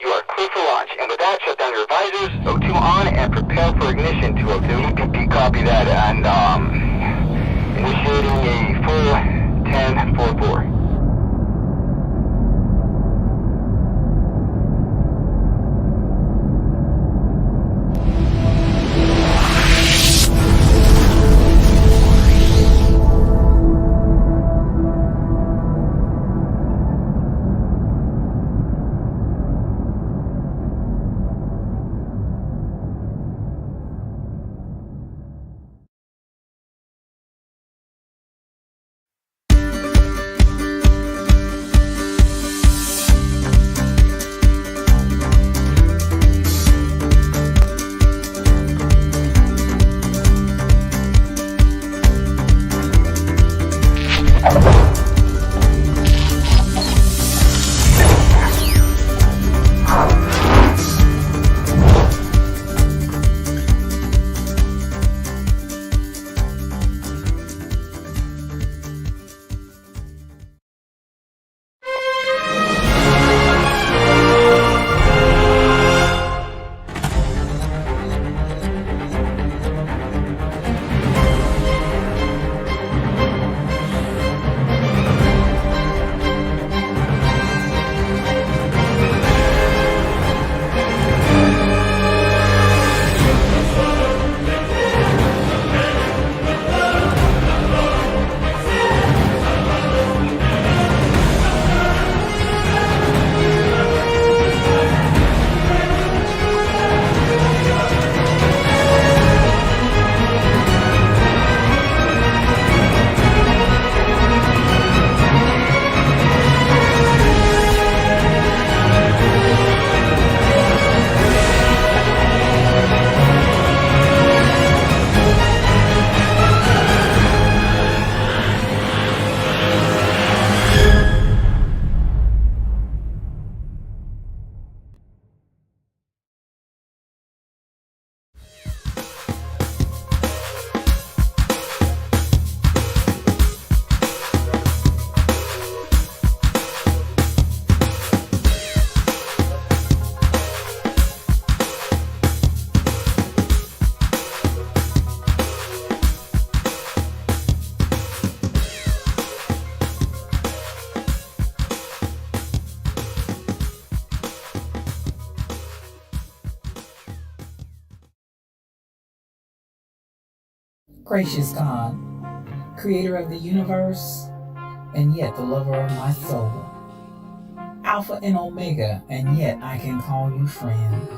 You are clear for launch, and with that, shut down your visors, O2 on, and prepare for ignition, 202. Copy that, and, initiating a full 10-4-4. Gracious God, creator of the universe, and yet the lover of my soul. Alpha and Omega, and yet I can call you friend.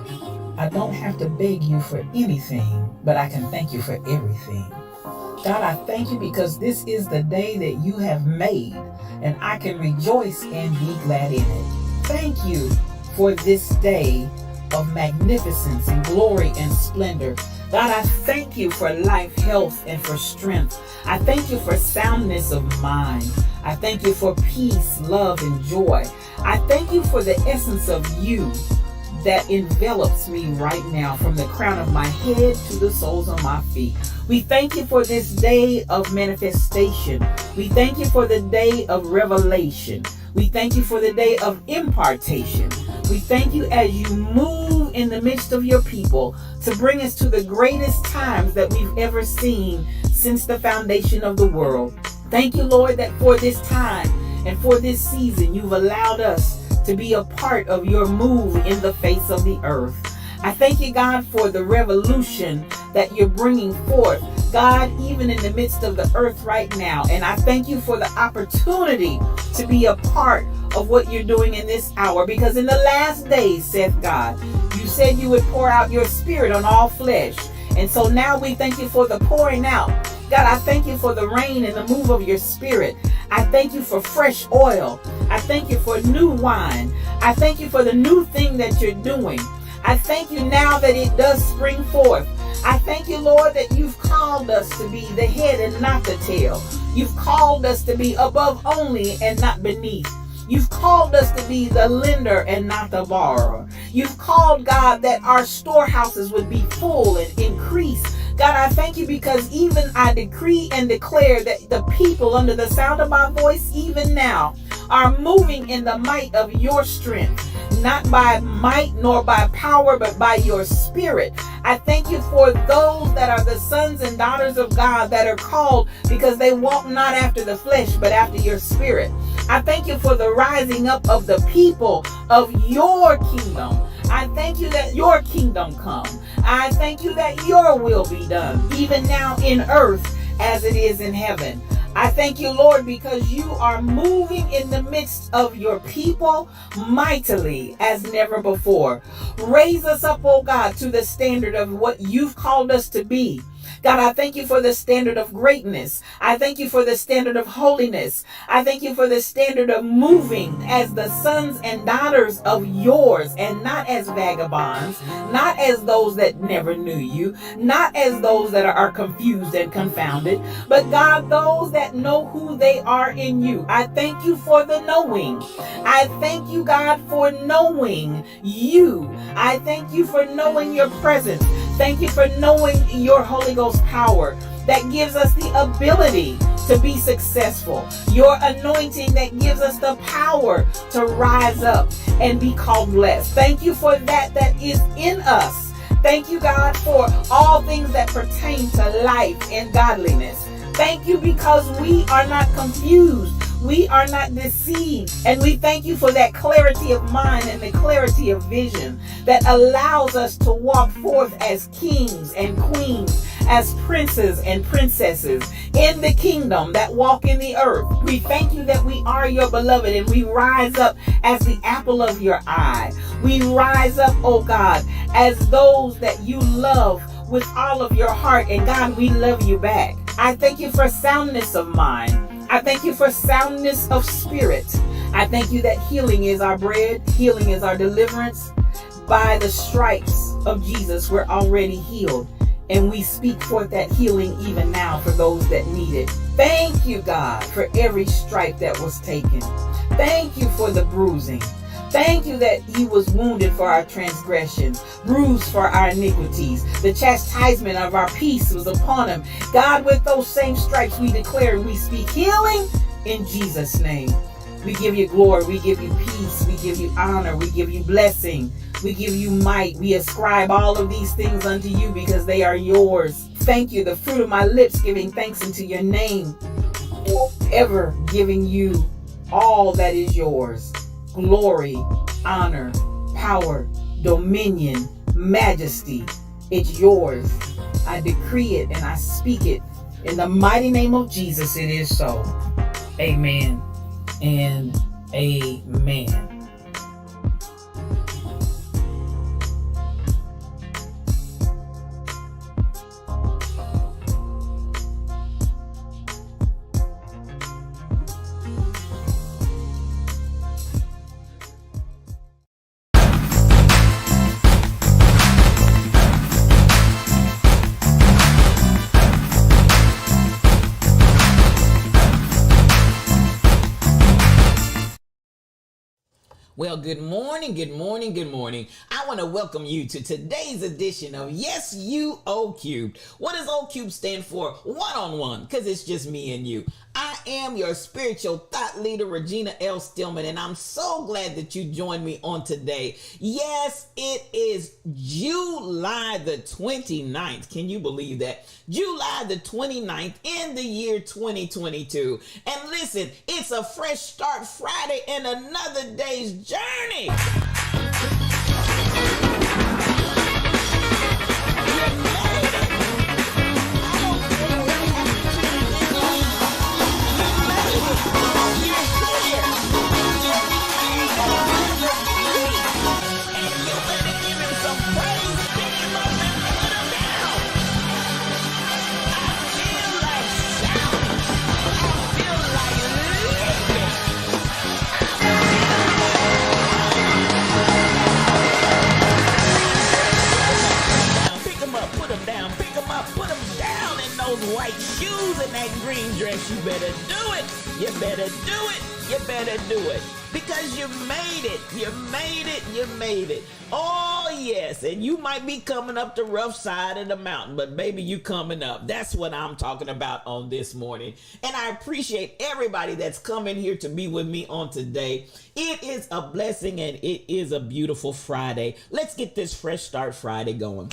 I don't have to beg you for anything, but I can thank you for everything. God, I thank you because this is the day that you have made, and I can rejoice and be glad in it. Thank you for this day of magnificence and glory and splendor. God, I thank you for life, health, and for strength. I thank you for soundness of mind. I thank you for peace, love, and joy. I thank you for the essence of you that envelops me right now, from the crown of my head to the soles of my feet. We thank you for this day of manifestation. We thank you for the day of revelation. We thank you for the day of impartation. We thank you as you move in the midst of your people to bring us to the greatest times that we've ever seen since the foundation of the world. Thank you, Lord, that for this time and for this season, you've allowed us to be a part of your move in the face of the earth. I thank you, God, for the revolution that you're bringing forth, God, even in the midst of the earth right now. And I thank you for the opportunity to be a part of what you're doing in this hour, because in the last days, saith God, you said you would pour out your spirit on all flesh. And so now we thank you for the pouring out. God, I thank you for the rain and the move of your spirit. I thank you for fresh oil. I thank you for new wine. I thank you for the new thing that you're doing. I thank you now that it does spring forth. I thank you, Lord, that you've called us to be the head and not the tail. You've called us to be above only and not beneath. You've called us to be the lender and not the borrower. You've called, God, that our storehouses would be full and increase. God, I thank you because even I decree and declare that the people under the sound of my voice, even now, are moving in the might of your strength, not by might nor by power, but by your spirit. I thank you for those that are the sons and daughters of God that are called because they walk not after the flesh, but after your spirit. I thank you for the rising up of the people of your kingdom. I thank you that your kingdom come. I thank you that your will be done, even now in earth as it is in heaven. I thank you, Lord, because you are moving in the midst of your people mightily as never before. Raise us up, oh God, to the standard of what you've called us to be. God, I thank you for the standard of greatness. I thank you for the standard of holiness. I thank you for the standard of moving as the sons and daughters of yours, and not as vagabonds, not as those that never knew you, not as those that are confused and confounded, but God, those that know who they are in you. I thank you for the knowing. I thank you, God, for knowing you. I thank you for knowing your presence. Thank you for knowing your Holy Ghost power that gives us the ability to be successful. Your anointing that gives us the power to rise up and be called blessed. Thank you for that is in us. Thank you, God, for all things that pertain to life and godliness. Thank you because we are not confused. We are not deceived. And we thank you for that clarity of mind and the clarity of vision that allows us to walk forth as kings and queens, as princes and princesses in the kingdom that walk in the earth. We thank you that we are your beloved, and we rise up as the apple of your eye. We rise up, oh God, as those that you love with all of your heart. And God, we love you back. I thank you for soundness of mind. I thank you for soundness of spirit. I thank you that healing is our bread. Healing is our deliverance. By the stripes of Jesus, we're already healed. And we speak forth that healing even now for those that need it. Thank you, God, for every stripe that was taken. Thank you for the bruising. Thank you that he was wounded for our transgressions, bruised for our iniquities. The chastisement of our peace was upon him. God, with those same stripes we declare and we speak healing in Jesus' name. We give you glory. We give you peace. We give you honor. We give you blessing. We give you might. We ascribe all of these things unto you because they are yours. Thank you. The fruit of my lips giving thanks unto your name. Ever giving you all that is yours. Glory, honor, power, dominion, majesty. It's yours. I decree it and I speak it. In the mighty name of Jesus, it is so. Amen and amen. Well, good morning, good morning, good morning. I want to welcome you to today's edition of Yes You O Cubed. What does O Cubed stand for? One-on-one, because it's just me and you. I am your spiritual thought leader, Regina L. Stillman, and I'm so glad that you joined me on today. Yes, it is July the 29th. Can you believe that? July the 29th in the year 2022. And listen, it's a fresh start Friday and another day's journey. White shoes and that green dress. You better do it. You better do it. You better do it. Because you made it. You made it. You made it. Oh, yes. And you might be coming up the rough side of the mountain, but baby, you coming up. That's what I'm talking about on this morning. And I appreciate everybody that's coming here to be with me on today. It is a blessing and it is a beautiful Friday. Let's get this Fresh Start Friday going.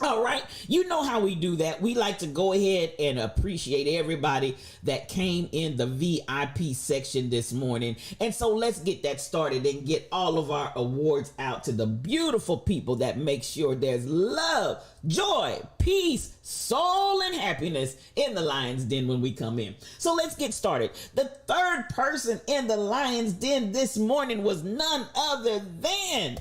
All right. You know how we do that. We like to go ahead and appreciate everybody that came in the VIP section this morning. And so let's get that started and get all of our awards out to the beautiful people that make sure there's love, joy, peace, soul, and happiness in the Lion's Den when we come in. So let's get started. The third person in the Lion's Den this morning was none other than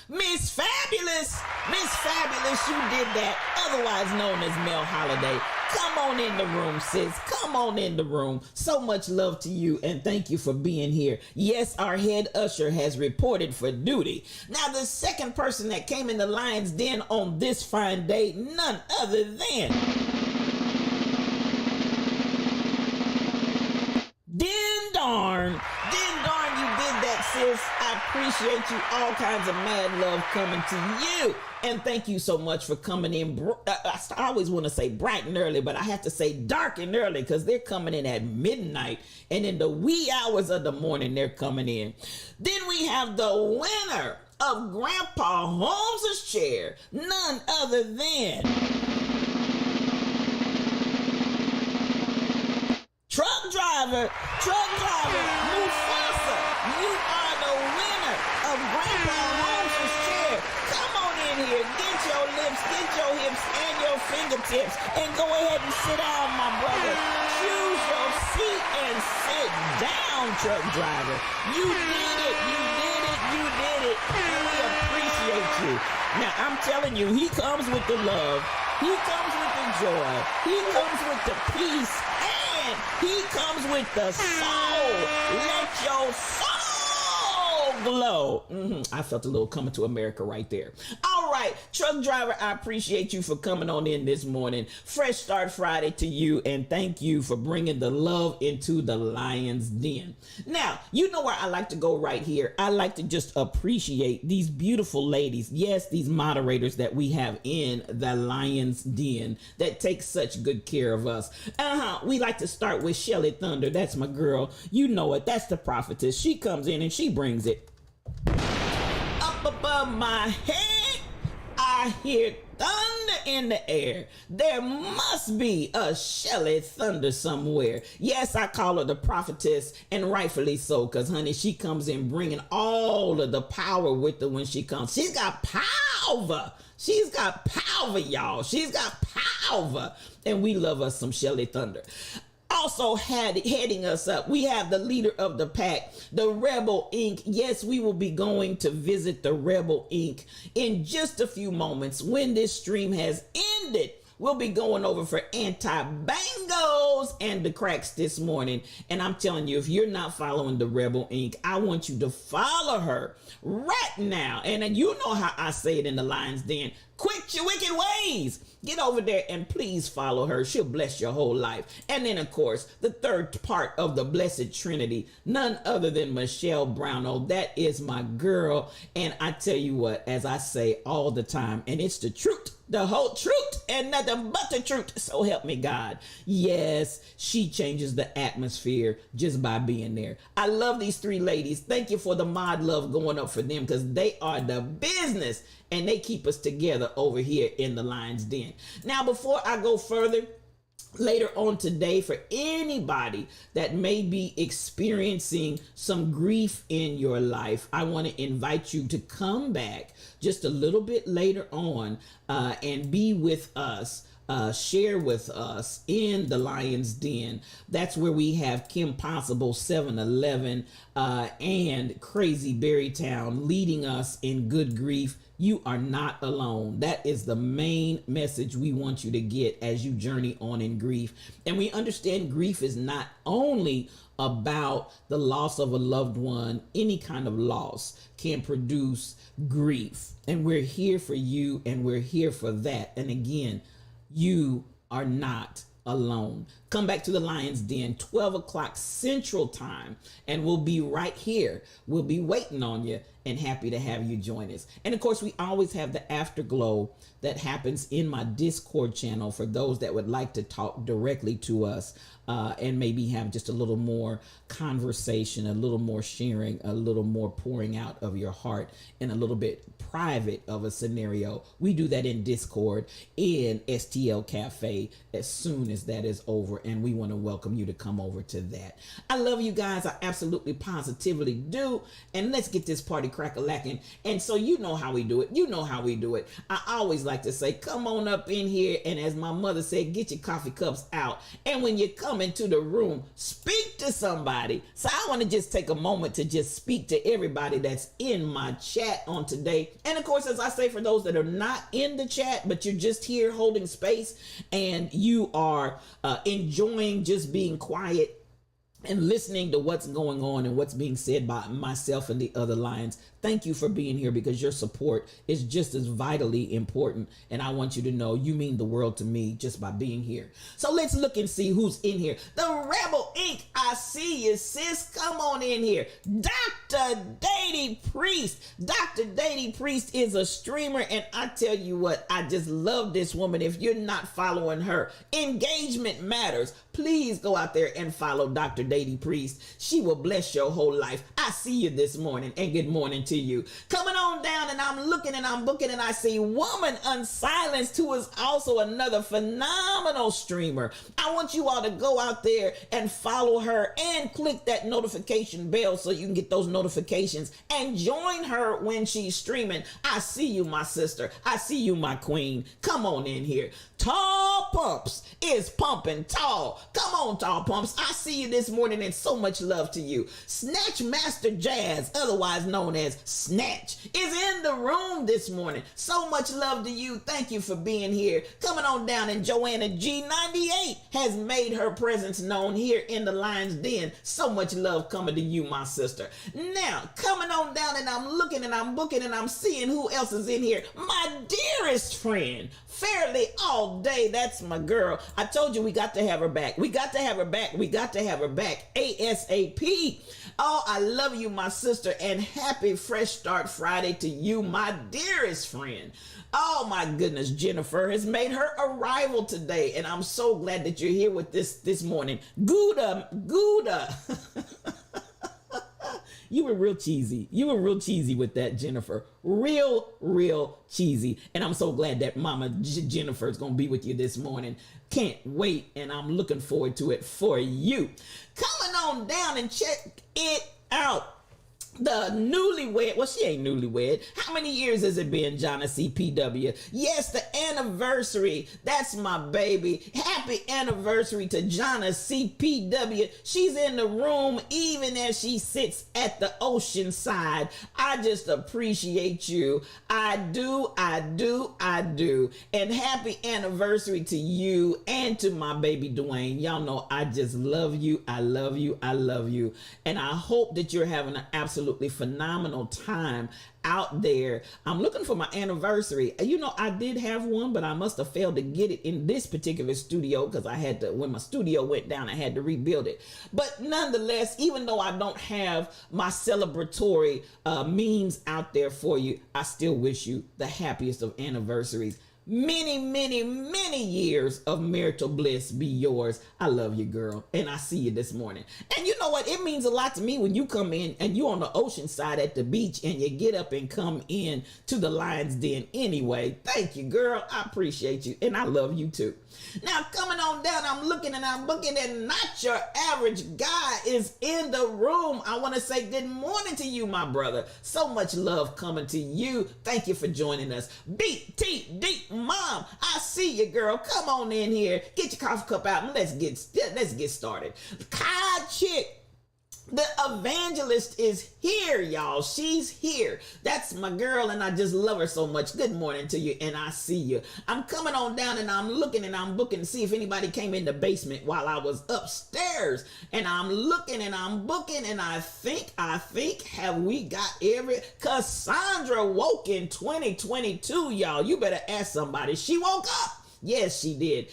Miss Fabulous. Miss Fabulous, you did that, otherwise known as Mel Holiday. Come on in the room, sis. Come on in the room. So much love to you and thank you for being here. Yes, our head usher has reported for duty. Now, the second person that came in the Lion's Den on this fine day, none other than Din Darn. Din Darn, you did that, sis. I appreciate you. All kinds of mad love coming to you. And thank you so much for coming in. I always want to say bright and early, but I have to say dark and early because they're coming in at midnight. And in the wee hours of the morning, they're coming in. Then we have the winner of Grandpa Holmes' chair, none other than Truck driver, Mufasa, you are the winner of Grandpa Holmes' chair. Come on in here, get your lips, get your hips, and your fingertips, and go ahead and sit down, my brother. Choose your seat and sit down, truck driver. You did it, you did it, you did it, and we appreciate you. Now, I'm telling you, he comes with the love, he comes with the joy, he comes with the peace, he comes with the soul. Let your soul glow. I felt a little Coming to America right there. All right, truck driver, I appreciate you for coming on in this morning. Fresh Start Friday to you, and thank you for bringing the love into the Lion's Den. Now, you know where I like to go right here. I like to just appreciate these beautiful ladies. Yes, these moderators that we have in the Lion's Den that take such good care of us. We like to start with Shelly Thunder. That's my girl. You know it. That's the prophetess. She comes in and she brings it. Up above my head, I hear thunder in the air. There must be a Shelly Thunder somewhere. Yes, I call her the prophetess, and rightfully so, because, honey, she comes in bringing all of the power with her when she comes. She's got power. She's got power, y'all. She's got power. And we love us some Shelly Thunder. Also heading us up, we have the leader of the pack, the Rebel Inc. Yes, we will be going to visit the Rebel Inc. in just a few moments. When this stream has ended, we'll be going over for anti-bangos and the cracks this morning. And I'm telling you, if you're not following the Rebel Inc., I want you to follow her right now. And you know how I say it in the Lion's Den. Quit your wicked ways. Get over there and please follow her. She'll bless your whole life. And then, of course, the third part of the Blessed Trinity, none other than Michelle Brownell. That is my girl. And I tell you what, as I say all the time, and it's the truth, the whole truth, and nothing but the truth. So help me God. Yes, she changes the atmosphere just by being there. I love these three ladies. Thank you for the mod love going up for them, because they are the business and they keep us together over here in the Lion's Den. Now, before I go further, later on today, for anybody that may be experiencing some grief in your life, I want to invite you to come back just a little bit later on and be with us. Share with us in the Lion's Den. That's where we have Kim Possible, 7-Eleven, and Crazy Berrytown leading us in good grief. You are not alone. That is the main message we want you to get as you journey on in grief. And we understand grief is not only about the loss of a loved one. Any kind of loss can produce grief. And we're here for you, and we're here for that. And again, you are not alone. Come back to the Lion's Den, 12 o'clock Central Time, and we'll be right here. We'll be waiting on you and happy to have you join us. And of course, we always have the afterglow that happens in my Discord channel for those that would like to talk directly to us and maybe have just a little more conversation, a little more sharing, a little more pouring out of your heart, and a little bit private of a scenario. We do that in Discord in STL Cafe as soon as that is over, and we want to welcome you to come over to that. I love you guys. I absolutely positively do. And let's get this party crack-a-lacking. And so you know how we do it. You know how we do it. I always like to say, come on up in here, and as my mother said, get your coffee cups out. And when you come into the room, speak to somebody. So I want to just take a moment to just speak to everybody that's in my chat on today. And of course, as I say, for those that are not in the chat, but you're just here holding space and you are enjoying just being quiet and listening to what's going on and what's being said by myself and the other Lions. Thank you for being here, because your support is just as vitally important. And I want you to know you mean the world to me just by being here. So let's look and see who's in here. The Rebel Inc. I see you, sis. Come on in here. Dr. Dady Priest. Dr. Dady Priest is a streamer. And I tell you what, I just love this woman. If you're not following her, engagement matters. Please go out there and follow Dr. Dady Priest. She will bless your whole life. I see you this morning, and good morning to you. Coming on down, and I'm looking and I'm booking, and I see Woman Unsilenced, who is also another phenomenal streamer. I want you all to go out there and follow her and click that notification bell so you can get those notifications and join her when she's streaming. I see you, my sister. I see you, my queen. Come on in here. Tall Pumps is pumping tall. Come on, Tall Pumps. I see you this morning, and so much love to you. Snatch Master Jazz, otherwise known as Snatch, is in the room this morning. So much love to you. Thank you for being here. Coming on down, and Joanna G98 has made her presence known here in the Lion's Den. So much love coming to you, my sister. Now, coming on down, and I'm looking and I'm booking and I'm seeing who else is in here. My dearest friend, Fairly All Day. That's my girl. I told you we got to have her back. We got to have her back. We got to have her back ASAP. Oh, I love you, my sister, and happy Fresh Start Friday to you, my dearest friend. Oh my goodness, Jennifer has made her arrival today, and I'm so glad that you're here with this morning. Gouda. You were real cheesy. You were real cheesy with that, Jennifer. Real cheesy. And I'm so glad that Mama Jennifer is going to be with you this morning. Can't wait, and I'm looking forward to it for you. Coming on down and check it out. The newlywed, well, she ain't newlywed. How many years has it been, Jonna CPW? Yes, the anniversary. That's my baby. Happy anniversary to Jonna CPW. She's in the room even as she sits at the ocean side. I just appreciate you. I do. And happy anniversary to you and to my baby Dwayne. Y'all know I just love you. I love you. And I hope that you're having an absolutely phenomenal time out there. I'm looking for my anniversary. You know, I did have one, but I must have failed to get it in this particular studio because I had to, when my studio went down, I had to rebuild it. But nonetheless, even though I don't have my celebratory memes out there for you, I still wish you the happiest of anniversaries. Many, many, many years of marital bliss be yours. I love you, girl. And I see you this morning. And you know what? It means a lot to me when you come in and you on the ocean side at the beach and you get up and come in to the Lion's Den anyway. Thank you, girl. I appreciate you. And I love you too. Now, coming on down, I'm looking and I'm booking, and not your average guy is in the room. I want to say good morning to you, my brother. So much love coming to you. Thank you for joining us. BTD Mom, I see you, girl. Come on in here. Get your coffee cup out and let's get started. Kai Chick, the evangelist, is here, y'all. She's here. That's my girl, and I just love her so much. Good morning to you, and I see you. I'm coming on down, and I'm looking, and I'm booking to see if anybody came in the basement while I was upstairs. And I'm looking, and I'm booking, and I think, have we got Cassandra woke in 2022, y'all. You better ask somebody. She woke up. Yes, she did.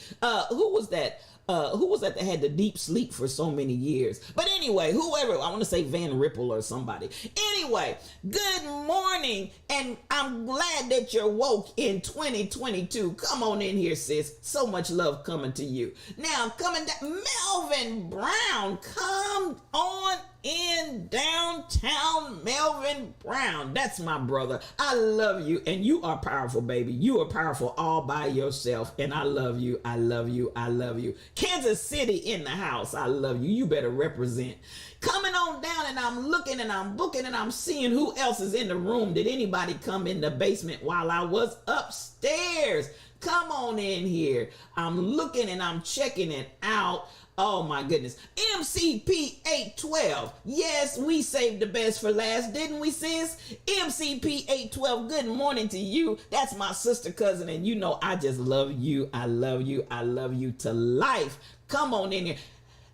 Who was that? Who was that had the deep sleep for so many years? But anyway, whoever, I want to say Van Ripple or somebody. Anyway, good morning, and I'm glad that you're woke in 2022. Come on in here, sis. So much love coming to you. Now, coming down, Melvin Brown, come on in downtown. Melvin Brown, that's my brother. I love you, and you are powerful, baby. You are powerful all by yourself, and I love you. I love you. I love you. Kansas City in the house. I love you. You better represent. Coming on down, and I'm looking and I'm booking and I'm seeing who else is in the room. Did anybody come in the basement while I was upstairs? Come on in here. I'm looking and I'm checking it out. Oh my goodness. MCP 812. Yes, we saved the best for last, didn't we, sis? MCP 812, good morning to you. That's my sister cousin, and you know I just love you. I love you. I love you to life. Come on in here.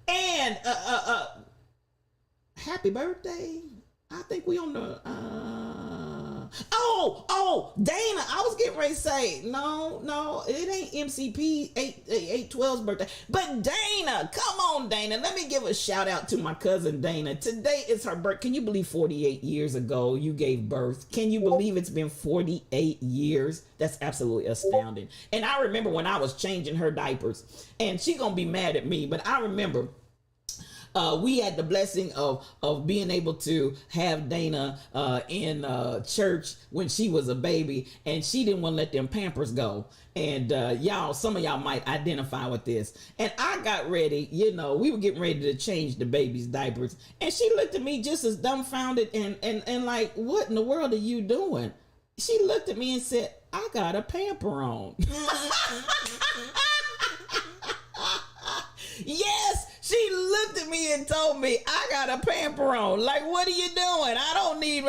And happy birthday. I think we on the Dana, I was getting ready to say, no, it ain't MCP 812's birthday. But Dana, come on, Dana. Let me give a shout out to my cousin Dana. Today is her birthday. Can you believe 48 years ago you gave birth? Can you believe it's been 48 years? That's absolutely astounding. And I remember when I was changing her diapers, and she gonna be mad at me, but I remember we had the blessing of being able to have Dana in church when she was a baby, and she didn't want to let them Pampers go. And some of y'all might identify with this. And I got ready, we were getting ready to change the baby's diapers, and she looked at me just as dumbfounded and like, what in the world are you doing? She looked at me and said, I got a pamper on. Yes, she looked at me and told me I got a pamper on. Like, what are you doing? I don't need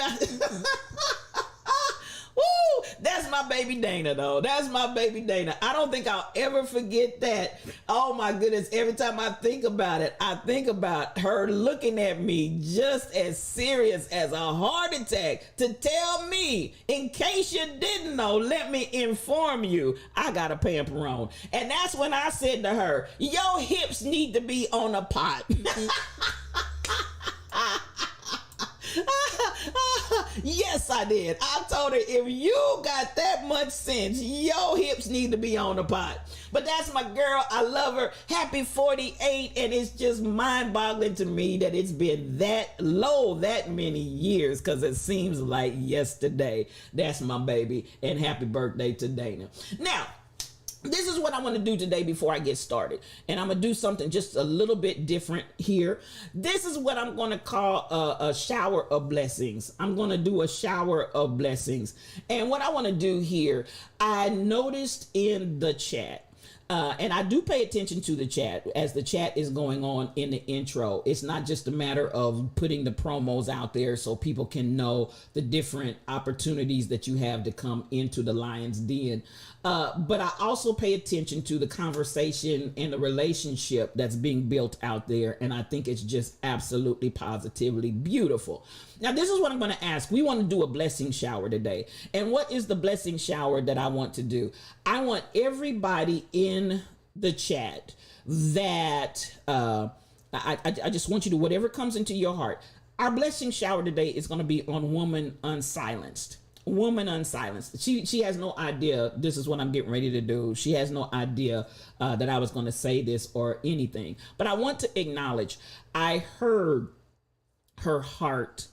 Woo! That's my baby Dana, though. That's my baby Dana. I don't think I'll ever forget that. Oh my goodness. Every time I think about it, I think about her looking at me just as serious as a heart attack to tell me, in case you didn't know, let me inform you, I got a pamper on. And that's when I said to her, your hips need to be on a pot. Yes, I did. I told her, if you got that much sense, your hips need to be on the pot. But that's my girl. I love her. Happy 48. And it's just mind-boggling to me that it's been that low that many years, because it seems like yesterday. That's my baby. And happy birthday to Dana. Now, this is what I want to do today before I get started. And I'm going to do something just a little bit different here. This is what I'm going to call a shower of blessings. I'm going to do a shower of blessings. And what I want to do here, I noticed in the chat, and I do pay attention to the chat as the chat is going on in the intro. It's not just a matter of putting the promos out there so people can know the different opportunities that you have to come into the Lion's Den. But I also pay attention to the conversation and the relationship that's being built out there. And I think it's just absolutely positively beautiful. Now, this is what I'm going to ask. We want to do a blessing shower today. And what is the blessing shower that I want to do? I want everybody in the chat that I just want you to, whatever comes into your heart. Our blessing shower today is going to be on Woman Unsilenced. woman unsilenced. She has no idea this is what I'm getting ready to do. She has no idea that I was going to say this or anything. But I want to acknowledge, I heard her heart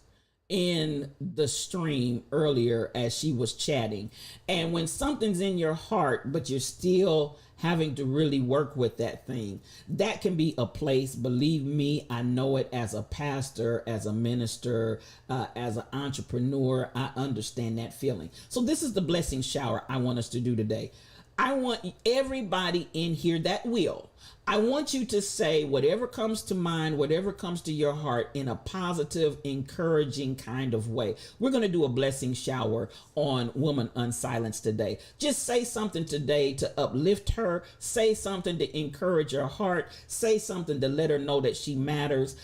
in the stream earlier as she was chatting. And when something's in your heart, but you're still having to really work with that thing, that can be a place, believe me, I know it as a pastor, as a minister, as an entrepreneur. I understand that feeling. So this is the blessing shower I want us to do today. I want everybody in here that will. I want you to say whatever comes to mind, whatever comes to your heart in a positive, encouraging kind of way. We're going to do a blessing shower on Woman Unsilenced today. Just say something today to uplift her. Say something to encourage her heart. Say something to let her know that she matters.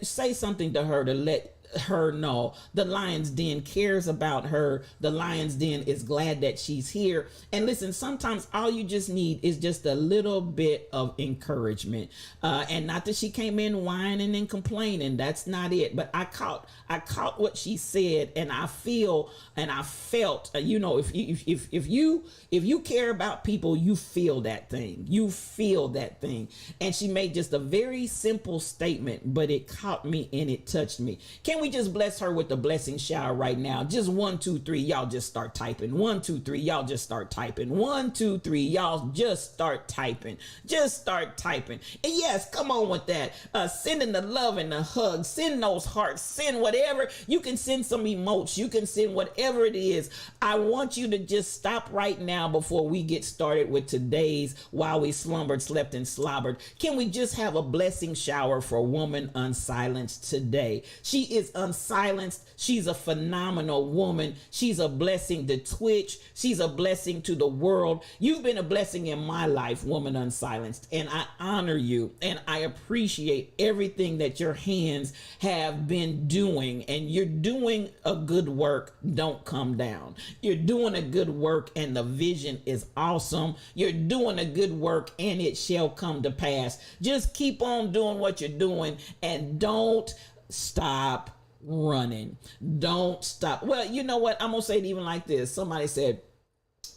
Say something to her to let her know the Lion's Den cares about her. The Lion's Den is glad that she's here. And listen, sometimes all you just need is just a little bit of encouragement. And not that she came in whining and complaining. That's not it. But I caught what she said, and I feel and I felt. If you care about people, you feel that thing. You feel that thing. And she made just a very simple statement, but it caught me and it touched me. Can we just bless her with the blessing shower right now? Just 1, 2, 3. Y'all just start typing. 1, 2, 3. Y'all just start typing. 1, 2, 3. Y'all just start typing. Just start typing. And yes, come on with that. Sending the love and the hugs. Send those hearts. Send whatever. You can send some emotes. You can send whatever it is. I want you to just stop right now before we get started with today's While We Slumbered, Slept, and Slobbered. Can we just have a blessing shower for Woman Unsilenced today? She is unsilenced. She's a phenomenal woman. She's a blessing to Twitch. She's a blessing to the world. You've been a blessing in my life, Woman Unsilenced, and I honor you and I appreciate everything that your hands have been doing, and you're doing a good work. Don't come down. You're doing a good work and the vision is awesome. You're doing a good work and it shall come to pass. Just keep on doing what you're doing and don't stop running. Don't stop. Well, you know what? I'm gonna say it even like this. Somebody said,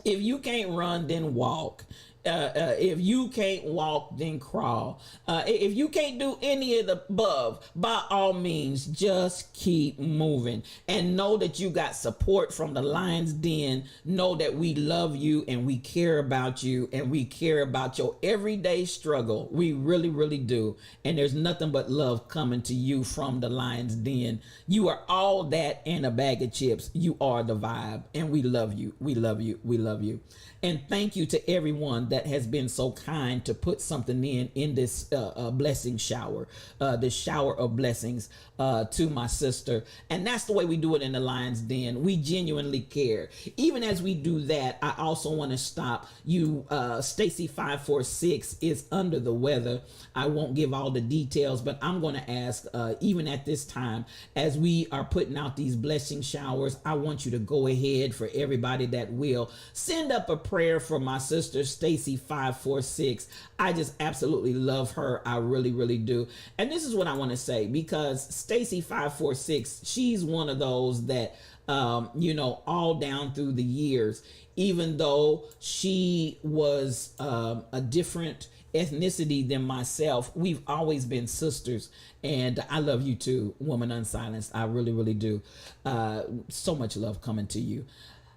if you can't run, then walk. If you can't walk, then crawl. If you can't do any of the above, by all means, just keep moving and know that you got support from the Lion's Den. Know that we love you and we care about you and we care about your everyday struggle. We really, really do. And there's nothing but love coming to you from the Lion's Den. You are all that and a bag of chips. You are the vibe, and we love you. We love you. We love you. And thank you to everyone that has been so kind to put something in this blessing shower, the shower of blessings to my sister. And that's the way we do it in the Lion's Den. We genuinely care. Even as we do that, I also want to stop you. Stacy 546 is under the weather. I won't give all the details, but I'm going to ask, even at this time, as we are putting out these blessing showers, I want you to go ahead, for everybody that will, send up a prayer for my sister Stacy 546. I just absolutely love her. I really, really do. And this is what I want to say, because Stacy 546, she's one of those that all down through the years, even though she was a different ethnicity than myself, we've always been sisters. And I love you too, Woman Unsilenced. I really, really do. So much love coming to you.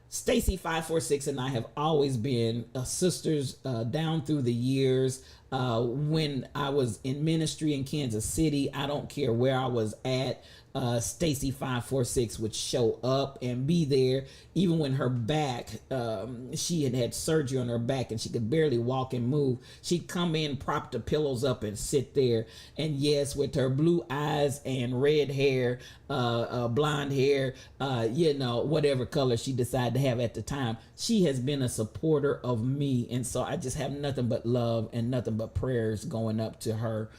Stacy 546 and I have always been sisters down through the years. When I was in ministry in Kansas City, I don't care where I was at, Stacy 546 would show up and be there. Even when her back, she had surgery on her back and she could barely walk and move, she'd come in, prop the pillows up and sit there. And yes, with her blue eyes and red hair, blonde hair, whatever color she decided to have at the time, she has been a supporter of me. And so I just have nothing but love and nothing but prayers going up to her,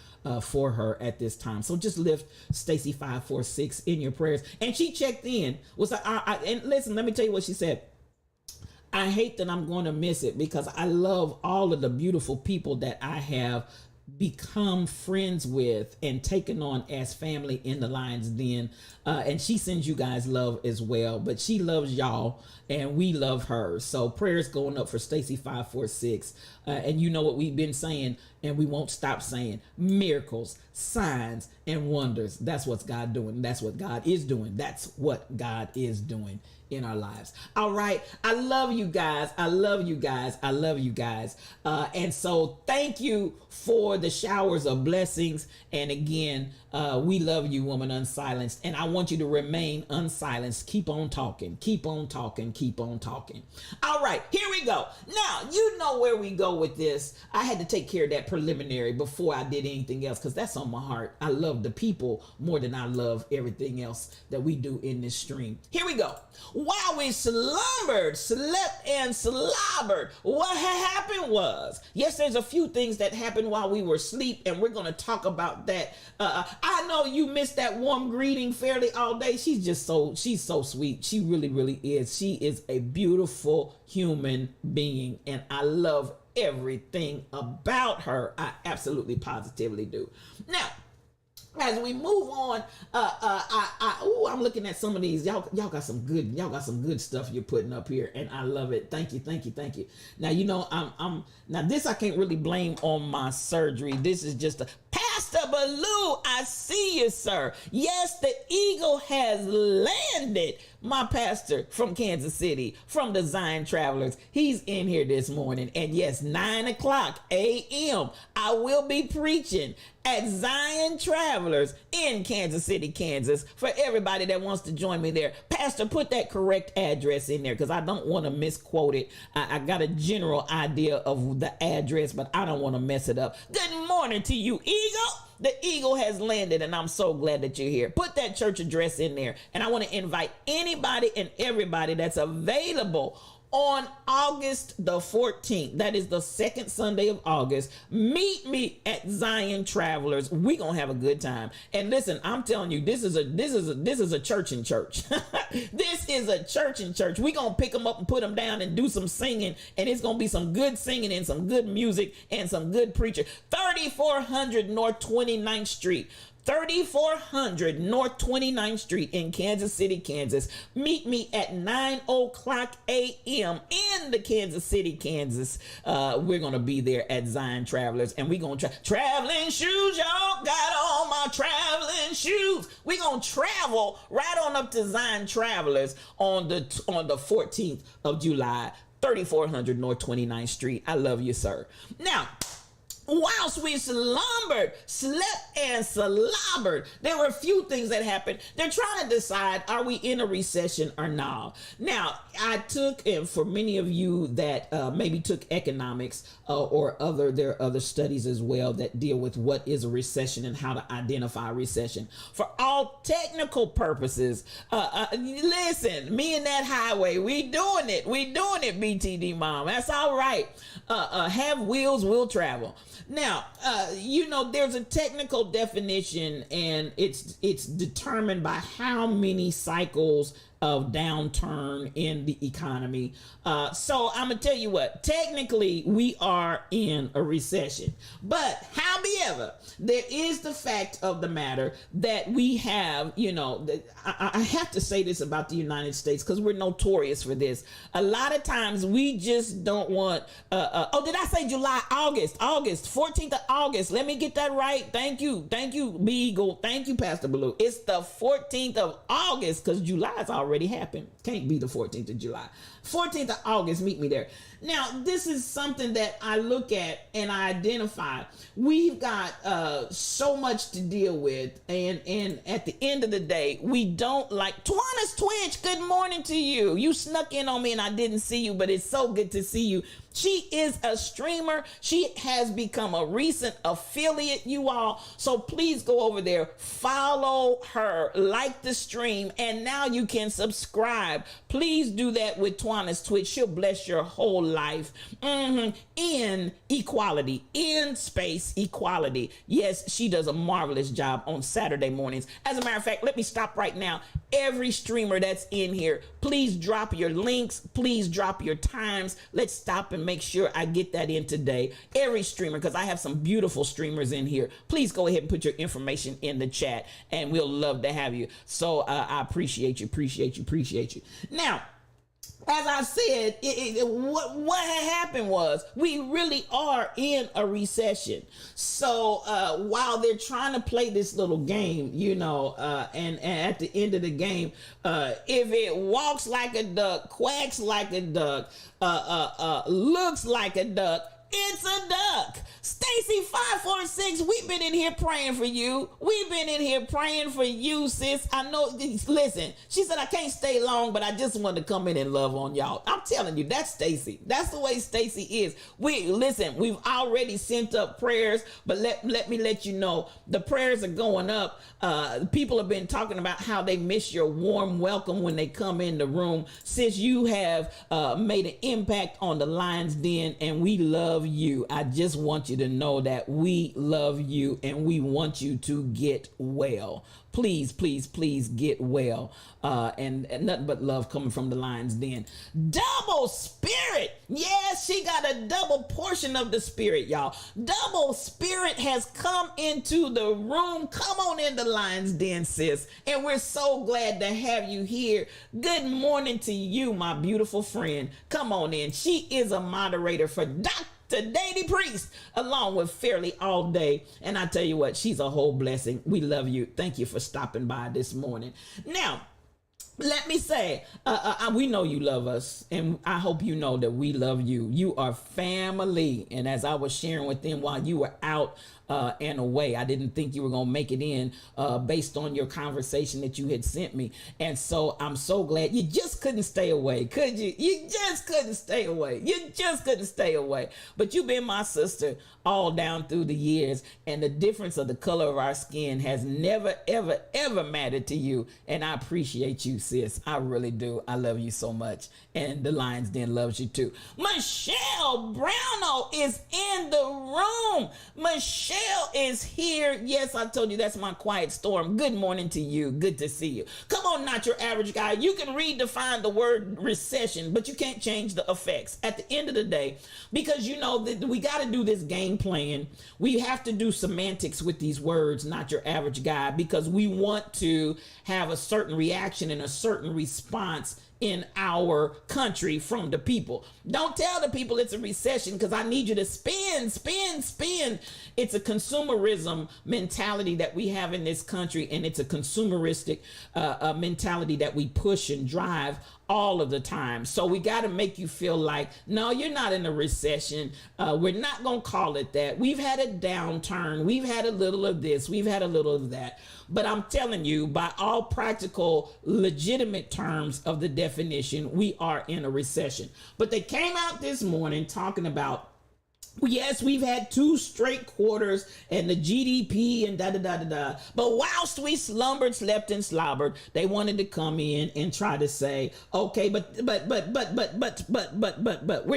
for her at this time. So just lift Stacy 546 in your prayers. And she checked in. Was and listen, let me tell you what she said. I hate that I'm going to miss it, because I love all of the beautiful people that I have become friends with and taken on as family in the Lion's Den. And she sends you guys love as well, but she loves y'all and we love her. So prayers going up for Stacy 546. And you know what we've been saying, and we won't stop saying: miracles, signs, and wonders. That's what God doing. That's what God is doing. That's what God is doing in our lives. All right. I love you guys. I love you guys. I love you guys. And so thank you for the showers of blessings. And again, we love you, woman unsilenced. And I want you to remain unsilenced. Keep on talking. Keep on talking. Keep on talking. All right. Here we go. Now, you know where we go with this. I had to take care of that preliminary before I did anything else, because that's on my heart. I love the people more than I love everything else that we do in this stream. Here we go. While we slumbered, slept, and slobbered, what had happened was, yes, there's a few things that happened while we were asleep, and we're going to talk about that. I know you missed that warm greeting Fairly all day. She's so sweet. She really, really is. She is a beautiful human being, and I love everything about her. I absolutely positively do. Now, as we move on, I'm looking at some of these. Y'all got some good stuff you're putting up here, and I love it. Thank you. Now, you know, now this I can't really blame on my surgery. This is just Pastor Baloo, I see you, sir. Yes, the eagle has landed. My pastor from Kansas City, from the Zion Travelers, he's in here this morning. And yes, 9:00 a.m. I will be preaching at Zion Travelers in Kansas City, Kansas. For everybody that wants to join me there, Pastor, put that correct address in there, because I don't want to misquote it. I got a general idea of the address, but I don't want to mess it up. Good morning to you, Eagle. The eagle has landed, and I'm so glad that you're here. Put that church address in there, and I want to invite anybody and everybody that's available on August the 14th. That is the second Sunday of August. Meet me at Zion Travelers. We're gonna have a good time. And listen, I'm telling you, this is a church in church. This is a church in church. We're gonna pick them up and put them down and do some singing, and it's gonna be some good singing and some good music and some good preacher. 3400 North 29th Street. 3400 North 29th Street in Kansas City, Kansas. Meet me at 9:00 a.m. in the Kansas City, Kansas. We're going to be there at Zion Travelers, and we're going to traveling shoes, y'all. Got on my traveling shoes. We're going to travel right on up to Zion Travelers on the 14th of July, 3400 North 29th Street. I love you, sir. Now, whilst we slumbered, slept, and slobbered, there were a few things that happened. They're trying to decide, are we in a recession or not? Now, I took, and for many of you that maybe took economics or there are other studies as well that deal with what is a recession and how to identify a recession. For all technical purposes, listen, me and that highway, we doing it, BTD Mom. That's all right. Have wheels, will travel. Now, you know, there's a technical definition, and it's determined by how many cycles of downturn in the economy. So I'm gonna tell you what, technically we are in a recession, but however, there is the fact of the matter that we have, you know, I have to say this about the United States, because we're notorious for this. A lot of times we just don't want, did I say July? August, 14th of August. Let me get that right. Thank you, B Eagle. Thank you, Pastor Baloo. It's the 14th of August, because July's already happened. Can't be the 14th of July. 14th of August, meet me there. Now, this is something that I look at and I identify. We've got so much to deal with, and at the end of the day, we don't like Twanna's Twitch. Good morning to you. You snuck in on me and I didn't see you, but it's so good to see you. She is a streamer. She has become a recent affiliate, you all. So please go over there, follow her, like the stream, and now you can subscribe. Please do that with Twanna's Twitch. She'll bless your whole life. In equality, in space equality. Yes, she does a marvelous job on Saturday mornings. As a matter of fact, let me stop right now. Every streamer that's in here, please drop your links. Please drop your times. Let's stop and make sure I get that in today. Every streamer, because I have some beautiful streamers in here. Please go ahead and put your information in the chat, and we'll love to have you. So I appreciate you. Now, as I said, what had happened was we really are in a recession. So while they're trying to play this little game, and at the end of the game, if it walks like a duck, quacks like a duck, looks like a duck, it's a duck. Stacy 546, we've been in here praying for you. We've been in here praying for you, sis. I know, listen, she said, I can't stay long, but I just wanted to come in and love on y'all. I'm telling you, that's Stacy. That's the way Stacy is. We've already sent up prayers, but let me let you know, the prayers are going up. People have been talking about how they miss your warm welcome when they come in the room. Sis, you have made an impact on the Lion's Den, and we love you. I just want you to know that we love you and we want you to get well. Please get well. And nothing but love coming from the Lion's Den. Double Spirit. Yes, she got a double portion of the Spirit, y'all. Double Spirit has come into the room. Come on in the Lion's Den, sis. And we're so glad to have you here. Good morning to you, my beautiful friend. Come on in. She is a moderator for Dr. Danny Priest, along with Fairly All Day. And I tell you what, she's a whole blessing. We love you. Thank you for stopping by this morning. Now, let me say, we know you love us, and I hope you know that we love you. You are family. And as I was sharing with them while you were out and away, I didn't think you were going to make it in based on your conversation that you had sent me. And so I'm so glad. You just couldn't stay away, could you? You just couldn't stay away. But you've been my sister all down through the years, and the difference of the color of our skin has never, ever, ever mattered to you. And I appreciate you, sis. I really do. I love you so much. And the Lion's Den loves you too. Michelle Browno is in the room. Michelle is here. Yes, I told you that's my quiet storm. Good morning to you. Good to see you. Come on, Not Your Average Guy. You can redefine the word recession, but you can't change the effects at the end of the day, because you know that we got to do this game plan. We have to do semantics with these words, not your average guy, because we want to have a certain reaction and a certain response in our country from the people. Don't tell the people it's a recession, because I need you to spend. It's a consumerism mentality that we have in this country, and it's a consumeristic mentality that we push and drive all of the time. So we got to make you feel like, no, you're not in a recession. We're not going to call it that. We've had a downturn. We've had a little of this. We've had a little of that. But I'm telling you, by all practical, legitimate terms of the definition, we are in a recession. But they came out this morning talking about, yes, we've had 2 straight quarters and the GDP and da-da-da-da-da. But whilst we slumbered, slept, and slobbered, they wanted to come in and try to say, okay, but we're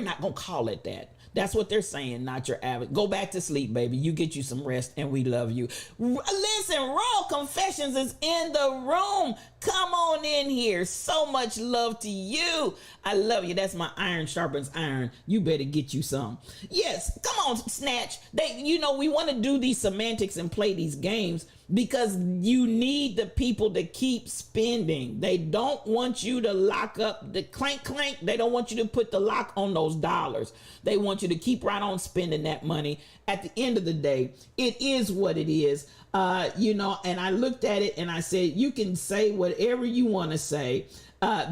not going to call it that. That's what they're saying, not your average. Go back to sleep, baby. You get you some rest, and we love you. Listen, Raw Confessions is in the room. Come on in here. So much love to you. I love you. That's my iron sharpens iron. You better get you some. Yes, come on, Snatch. We want to do these semantics and play these games because you need the people to keep spending. They don't want you to lock up the clank. They don't want you to put the lock on those dollars. They want you to keep right on spending that money. At the end of the day, it is what it is. And I looked at it and I said, you can say whatever you want to say.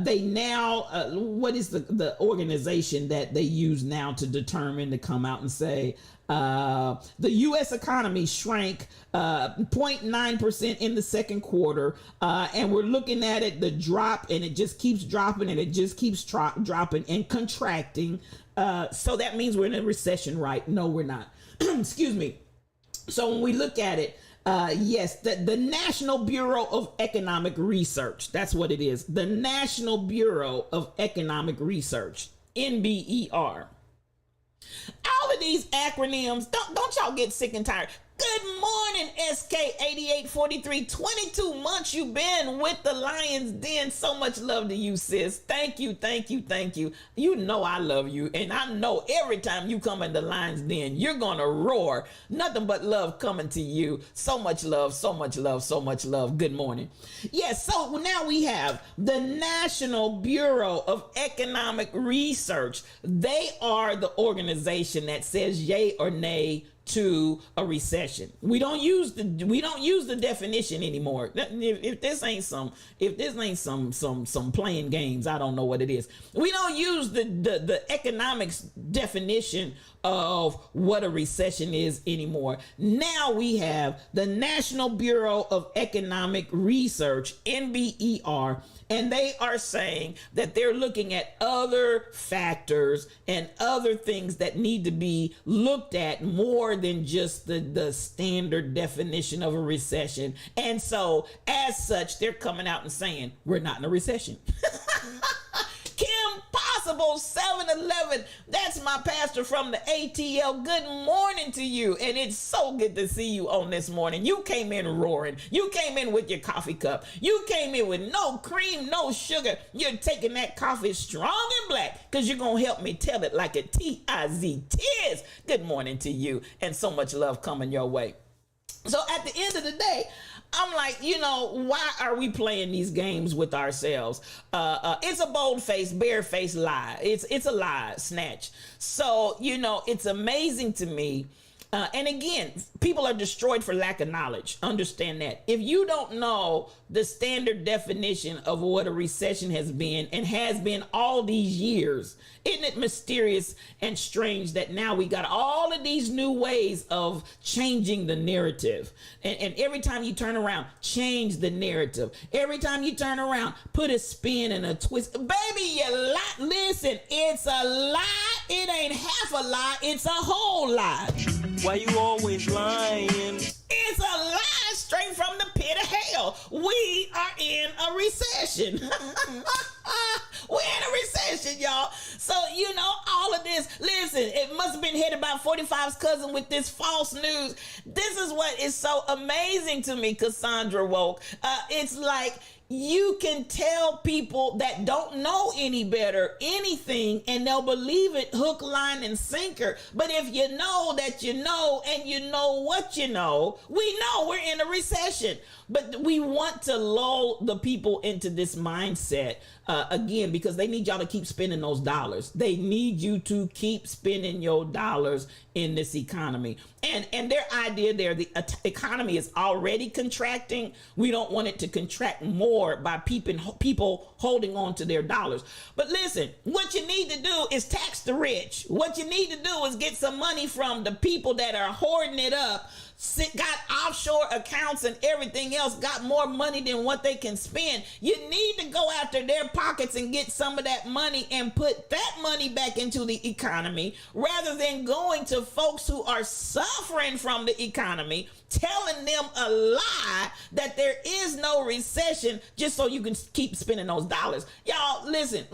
They now, what is the organization that they use now to determine to come out and say, the U.S. economy shrank 0.9% in the second quarter, and we're looking at it, the drop, and it just keeps dropping, and it just keeps dropping and contracting. So that means we're in a recession, right? No, we're not. Excuse me. So when we look at it, yes, the National Bureau of Economic Research, that's what it is. The National Bureau of Economic Research, NBER. All of these acronyms, don't y'all get sick and tired. Good morning, SK8843. 22 months you've been with the Lions Den. So much love to you, sis. Thank you, thank you, thank you. You know I love you, and I know every time you come in the Lions Den, you're going to roar. Nothing but love coming to you. So much love, so much love, so much love. Good morning. Yes, so now we have the National Bureau of Economic Research. They are the organization that says yay or nay to a recession. We don't use the definition anymore. If this ain't some playing games, I don't know what it is. We don't use the economics definition of what a recession is anymore. Now we have the National Bureau of Economic Research, NBER, and they are saying that they're looking at other factors and other things that need to be looked at more than just the standard definition of a recession. And so as such, they're coming out and saying, we're not in a recession. Kim Possible 711, that's my pastor from the ATL. Good morning to you, and it's so good to see you on this morning. You came in roaring. You came in with your coffee cup. You came in with no cream, no sugar. You're taking that coffee strong and black because you're going to help me tell it like a T-I-Z-Tiz. Good morning to you, and so much love coming your way. So at the end of the day, I'm like, why are we playing these games with ourselves? It's a bold-faced, bare-faced lie. It's a lie, snatch. So, it's amazing to me. And again, people are destroyed for lack of knowledge. Understand that. If you don't know the standard definition of what a recession has been and has been all these years, isn't it mysterious and strange that now we got all of these new ways of changing the narrative? And every time you turn around, change the narrative. Every time you turn around, put a spin and a twist. Baby, you lie. Listen, it's a lie. It ain't half a lie. It's a whole lie. Why you always lying? It's a lie straight from the pit of hell. We are in a recession. We're in a recession, y'all. So, all of this, listen, it must have been headed by 45's cousin with this false news. This is what is so amazing to me, Cassandra Woke. It's like, you can tell people that don't know any better anything and they'll believe it hook, line, and sinker. But if you know that you know and you know what you know, we know we're in a recession. But we want to lull the people into this mindset again, because they need y'all to keep spending those dollars. They need you to keep spending your dollars in this economy. And their idea there, the economy is already contracting. We don't want it to contract more by people holding on to their dollars. But listen, what you need to do is tax the rich. What you need to do is get some money from the people that are hoarding it up, got offshore accounts and everything else, got more money than what they can spend. You need to go after their pockets and get some of that money and put that money back into the economy, rather than going to folks who are suffering from the economy, telling them a lie that there is no recession just so you can keep spending those dollars. Y'all, listen,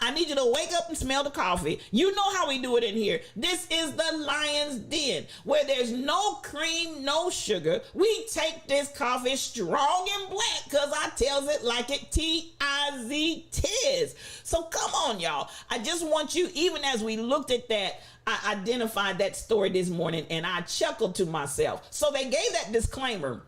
I need you to wake up and smell the coffee. You know how we do it in here. This is the Lion's Den, where there's no cream, no sugar. We take this coffee strong and black because I tells it like it T-I-Z-Tiz. So come on, y'all. I just want you, even as we looked at that, I identified that story this morning and I chuckled to myself. So they gave that disclaimer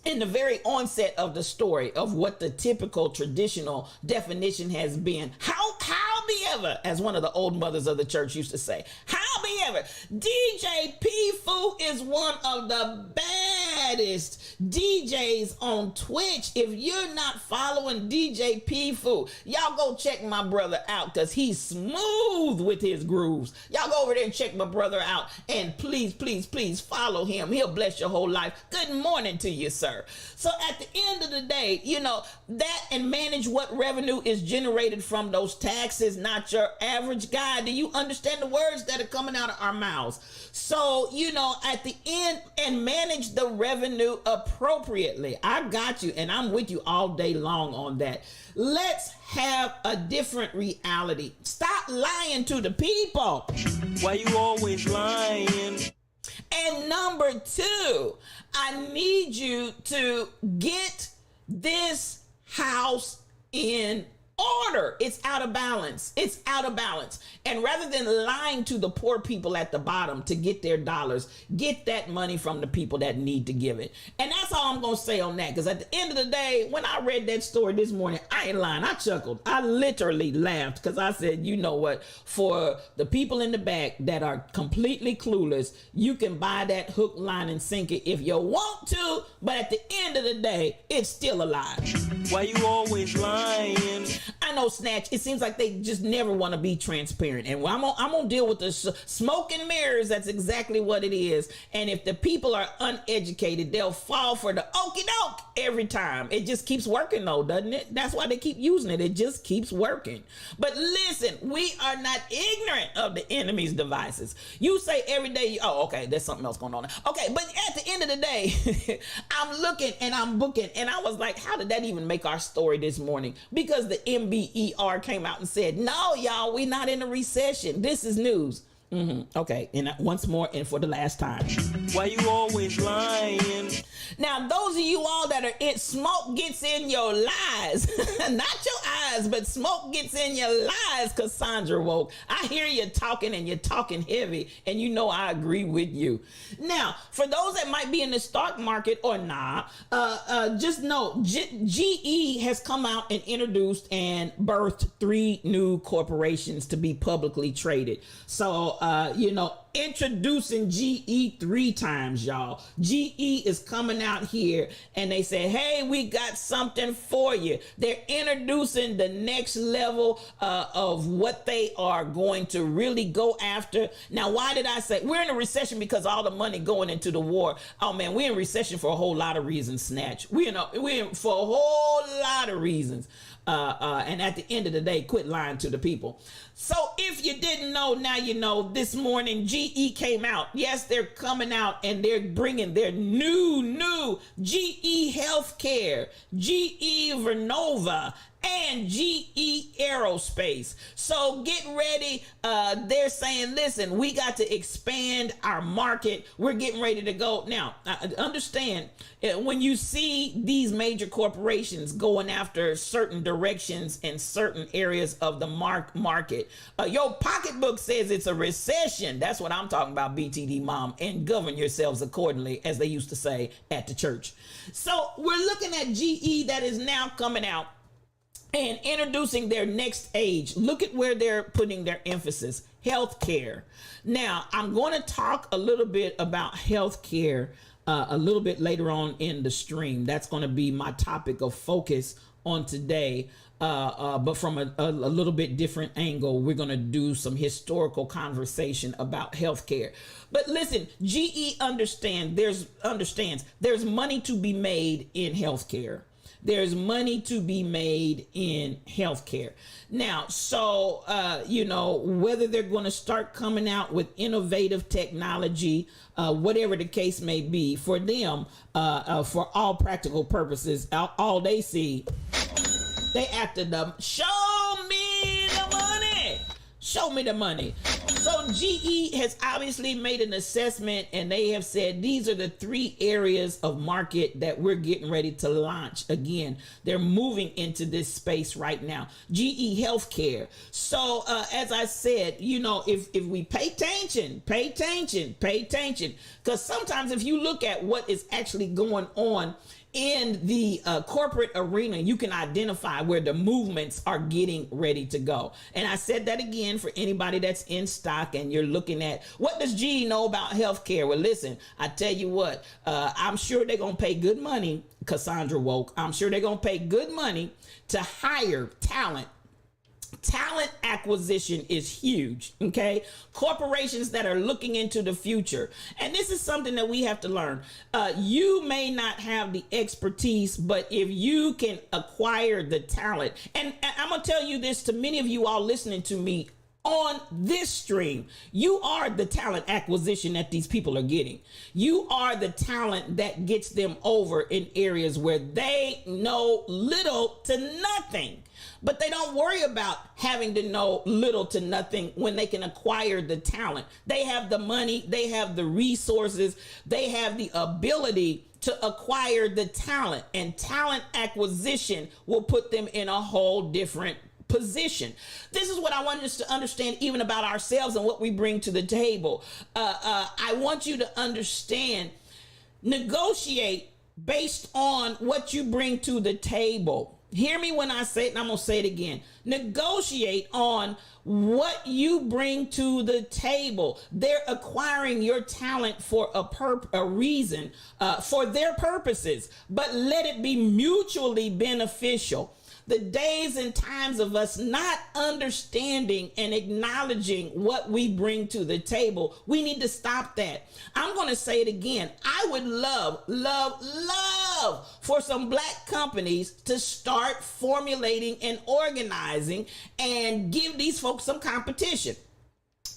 in the very onset of the story of what the typical traditional definition has been. However, as one of the old mothers of the church used to say, however, DJ P-Foo is one of the baddest DJs on Twitch. If you're not following DJ P-Foo, y'all go check my brother out because he's smooth with his grooves. Y'all go over there and check my brother out, and please follow him. He'll bless your whole life. Good morning to you, sir. So at the end of the day, that and manage what revenue is generated from those taxes, not your average guy. Do you understand the words that are coming out of our mouths? So, at the end, and manage the revenue appropriately. I got you, and I'm with you all day long on that. Let's have a different reality. Stop lying to the people. Why you always lying? And number two, I need you to get this house in order. It's out of balance. It's out of balance. And rather than lying to the poor people at the bottom to get their dollars, get that money from the people that need to give it. And that's all I'm going to say on that. Because at the end of the day, when I read that story this morning, I ain't lying. I chuckled. I literally laughed because I said, you know what? For the people in the back that are completely clueless, you can buy that hook, line, and sinker if you want to. But at the end of the day, it's still a lie. Why you always lying? I know, Snatch. It seems like they just never want to be transparent. And I'm gonna deal with the smoke and mirrors. That's exactly what it is. And if the people are uneducated, they'll fall for the okie doke every time. It just keeps working though, doesn't it? That's why they keep using it. It just keeps working. But listen, we are not ignorant of the enemy's devices. You say every day, oh, okay, there's something else going on. Okay, but at the end of the day, I'm looking and I'm booking, and I was like, how did that even make our story this morning? Because the MBER came out and said, no, y'all, we're not in a recession. This is news. Okay, and once more and for the last time. Why you always lying? Now, those of you all that are in, smoke gets in your lies. Not your eyes, but smoke gets in your lies, Cassandra Woke. I hear you talking and you're talking heavy, and you know I agree with you. Now, for those that might be in the stock market or not, just know GE has come out and introduced and birthed 3 new corporations to be publicly traded. So, introducing GE 3 times, y'all. GE is coming out here and they say, hey, we got something for you. They're introducing the next level of what they are going to really go after. Now, why did I say we're in a recession? Because all the money going into the war. Oh man, we're in recession for a whole lot of reasons, Snatch. We're in for a whole lot of reasons. And at the end of the day, quit lying to the people. So if you didn't know, now you know. This morning, GE came out. Yes, they're coming out and they're bringing their new GE Healthcare, GE Vernova, and GE Aerospace. So get ready. They're saying, listen, we got to expand our market. We're getting ready to go. Now, understand, when you see these major corporations going after certain directions in certain areas of the market, your pocketbook says it's a recession. That's what I'm talking about, BTD Mom, and govern yourselves accordingly, as they used to say at the church. So we're looking at GE that is now coming out and introducing their next age. Look at where they're putting their emphasis. Healthcare. Now, I'm going to talk a little bit about healthcare a little bit later on in the stream. That's going to be my topic of focus on today. But from a little bit different angle, we're going to do some historical conversation about healthcare. But listen, GE understands there's money to be made in healthcare. There's money to be made in healthcare. Now, so, whether they're going to start coming out with innovative technology, whatever the case may be, for them, for all practical purposes, all they see, they after them, show me the money. Show me the money. So GE has obviously made an assessment, and they have said these are the 3 areas of market that we're getting ready to launch. Again, they're moving into this space right now. GE Healthcare. So as I said, if we pay attention, because sometimes if you look at what is actually going on in the corporate arena, you can identify where the movements are getting ready to go. And I said that again for anybody that's in stock and you're looking at, what does GE know about healthcare? Well, listen, I tell you what, I'm sure they're going to pay good money, Cassandra Woke. I'm sure they're going to pay good money to hire talent. Talent acquisition is huge. Okay. Corporations that are looking into the future. And this is something that we have to learn. You may not have the expertise, but if you can acquire the talent, and I'm going to tell you this to many of you all listening to me on this stream, you are the talent acquisition that these people are getting. You are the talent that gets them over in areas where they know little to nothing. But they don't worry about having to know little to nothing when they can acquire the talent. They have the money, they have the resources, they have the ability to acquire the talent, and talent acquisition will put them in a whole different position. This is what I want us to understand even about ourselves and what we bring to the table. I want you to understand, negotiate based on what you bring to the table. Hear me when I say it, and I'm going to say it again. Negotiate on what you bring to the table. They're acquiring your talent for a reason, for their purposes, but let it be mutually beneficial. The days and times of us not understanding and acknowledging what we bring to the table, we need to stop that. I'm going to say it again. I would love for some black companies to start formulating and organizing and give these folks some competition.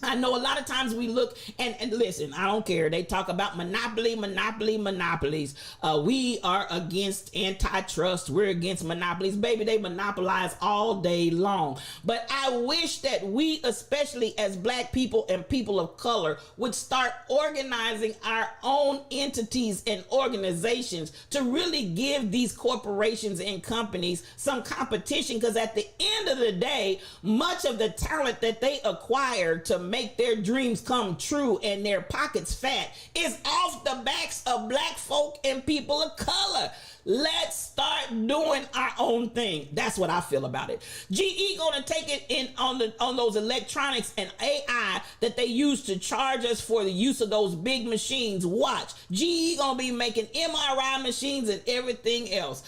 I know a lot of times we look and listen, I don't care. They talk about monopolies. We are against antitrust. We're against monopolies. Baby, they monopolize all day long. But I wish that we, especially as black people and people of color, would start organizing our own entities and organizations to really give these corporations and companies some competition. Because at the end of the day, much of the talent that they acquire to make their dreams come true and their pockets fat is off the backs of black folk and people of color. Let's start doing our own thing. That's what I feel about it. GE gonna take it in on those electronics and AI that they use to charge us for the use of those big machines. Watch, GE gonna be making MRI machines and everything else.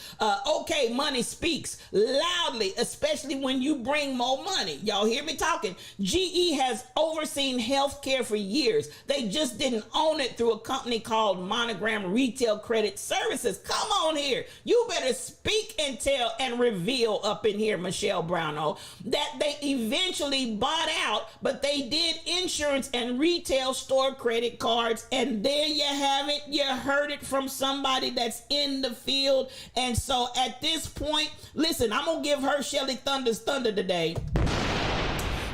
Okay, money speaks loudly, especially when you bring more money. Y'all hear me talking? GE has overseen healthcare for years. They just didn't own it through a company called Monogram Retail Credit Services. Come on here. You better speak and tell and reveal up in here, Michelle Brownell, that they eventually bought out, but they did insurance and retail store credit cards. And there you have it. You heard it from somebody that's in the field. And so at this point, listen, I'm going to give her Shelly Thunder's thunder today.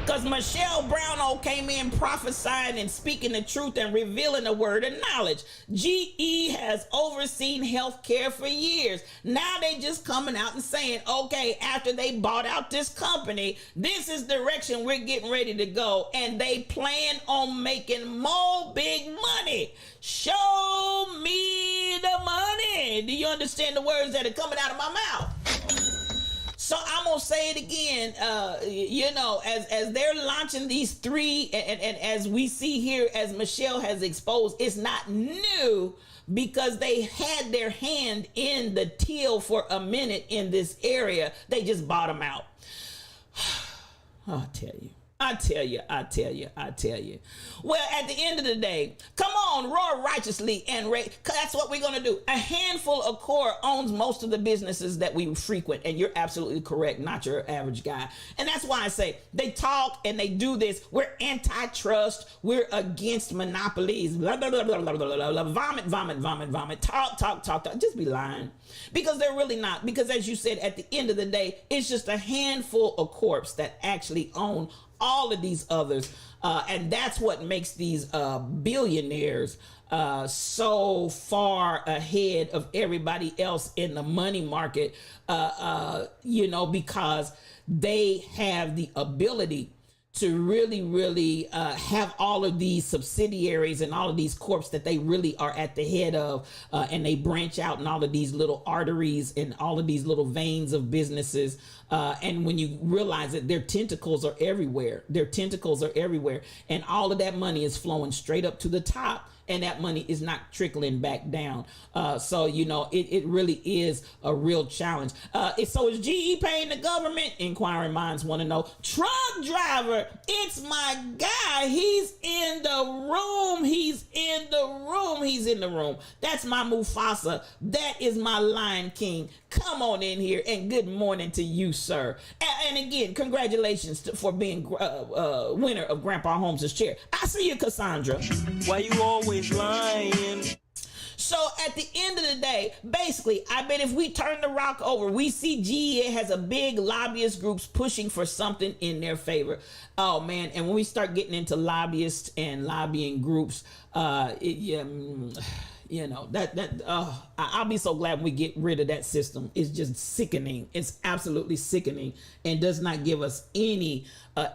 Because Michelle Brownell came in prophesying and speaking the truth and revealing the word of knowledge. GE has overseen healthcare for years. Now they just coming out and saying, okay, after they bought out this company, this is the direction we're getting ready to go. And they plan on making more big money. Show me the money. Do you understand the words that are coming out of my mouth? So I'm going to say it again, as they're launching these three, and as we see here, as Michelle has exposed, it's not new because they had their hand in the till for a minute in this area. They just bought them out. I'll tell you. I tell you. Well, at the end of the day, come on, roar righteously and that's what we're going to do. A handful of core owns most of the businesses that we frequent, and you're absolutely correct, not your average guy. And that's why I say they talk and they do this. We're antitrust. We're against monopolies. Blah, blah, blah, blah, blah, blah, blah, vomit. Talk. Just be lying. Because they're really not. Because as you said, at the end of the day, it's just a handful of corps that actually own all of these others, and that's what makes these billionaires so far ahead of everybody else in the money market, because they have the ability to really have all of these subsidiaries and all of these corps that they really are at the head of, and they branch out in all of these little arteries and all of these little veins of businesses. And when you realize that their tentacles are everywhere, and all of that money is flowing straight up to the top, and that money is not trickling back down. So it really is a real challenge. So is GE paying the government? Inquiring minds want to know. Truck driver, it's my guy. He's in the room. That's my Mufasa. That is my Lion King. Come on in here, and good morning to you, sir. And again, congratulations for being winner of Grandpa Holmes' chair. I see you, Cassandra. Why you always lying? So at the end of the day, basically, I bet if we turn the rock over, we see GE has a big lobbyist groups pushing for something in their favor. Oh man! And when we start getting into lobbyists and lobbying groups, I'll be so glad when we get rid of that system. It's just sickening. It's absolutely sickening, and does not give us any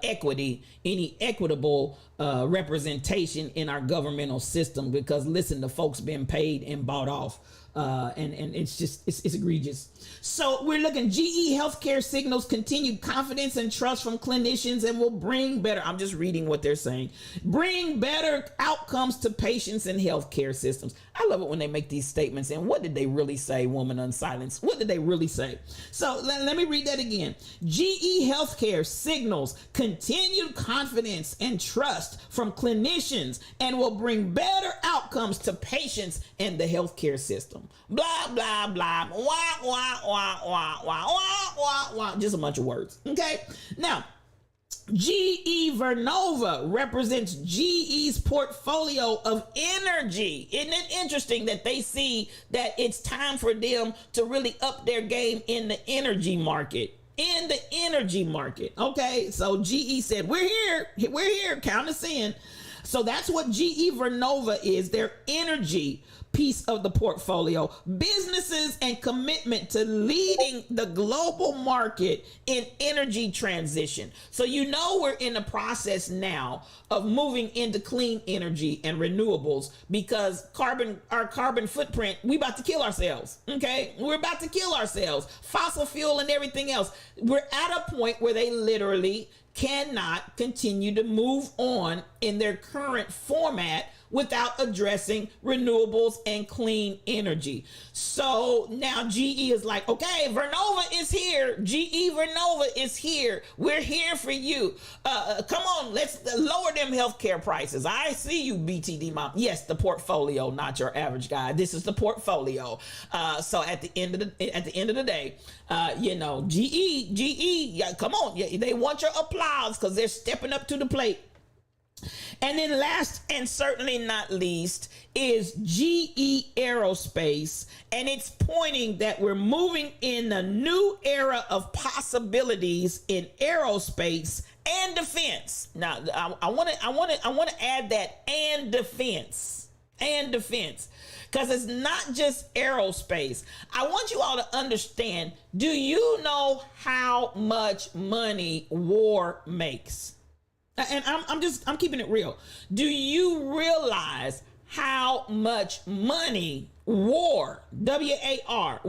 equity, any equitable representation in our governmental system. Because listen, the folks been paid and bought off. And it's just it's egregious. So we're looking. GE Healthcare signals continued confidence and trust from clinicians and will bring better. I'm just reading what they're saying. Bring better outcomes to patients and healthcare systems. I love it when they make these statements. And what did they really say, woman unsilenced? What did they really say? So let me read that again. GE Healthcare signals continued confidence and trust from clinicians and will bring better outcomes to patients and the healthcare system. Blah, blah, blah. Wah, wah, wah, wah, wah, wah, wah, wah. Just a bunch of words. Okay. Now, GE Vernova represents GE's portfolio of energy. Isn't it interesting that they see that it's time for them to really up their game in the energy market? In the energy market. Okay. So GE said, we're here, count us in. So that's what GE Vernova is, their energy piece of the portfolio. Businesses and commitment to leading the global market in energy transition. So you know we're in the process now of moving into clean energy and renewables, because our carbon footprint, we about to kill ourselves. Okay, we're about to kill ourselves. Fossil fuel and everything else. We're at a point where they literally cannot continue to move on in their current format without addressing renewables and clean energy. So now GE is like, okay, Vernova is here. GE Vernova is here. We're here for you. Come on, let's lower them healthcare prices. I see you, BTD Mom. Yes, the portfolio, not your average guy. This is the portfolio. So at the end of the day, GE, yeah, come on, yeah, they want your applause because they're stepping up to the plate. And then last and certainly not least is GE Aerospace, and it's pointing that we're moving in a new era of possibilities in aerospace and defense. Now, I want to add that and defense, because it's not just aerospace. I want you all to understand. Do you know how much money war makes? And I'm keeping it real. Do you realize how much money war, WAR,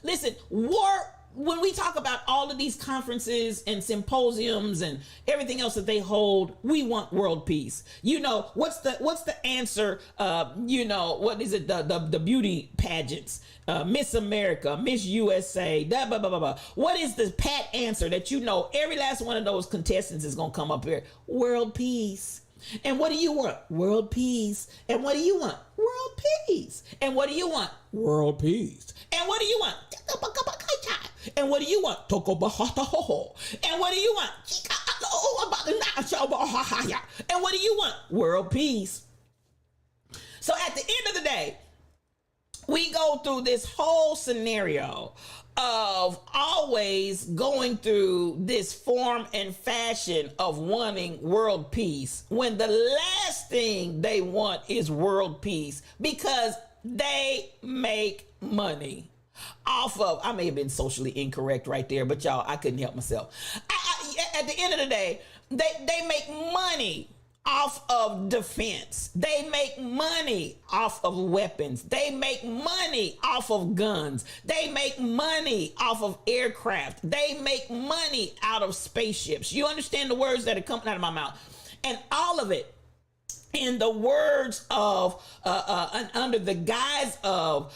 listen, war, when we talk about all of these conferences and symposiums and everything else that they hold, we want world peace. You know, what's the answer? What is it? The beauty pageants, Miss America, Miss USA, blah, blah, blah, blah, blah. What is the pat answer that every last one of those contestants is going to come up here? World peace. And what do you want? World peace. And what do you want? World peace. And what do you want? World peace. And what do you want? And what do you want? And what do you want? And what do you want? World peace. So at the end of the day, we go through this whole scenario of always going through this form and fashion of wanting world peace when the last thing they want is world peace, because they make money off of, I may have been socially incorrect right there, but y'all, I couldn't help myself. At the end of the day, they make money off of defense. They make money off of weapons. They make money off of guns. They make money off of aircraft. They make money out of spaceships. You understand the words that are coming out of my mouth? And all of it in the words of, under the guise of,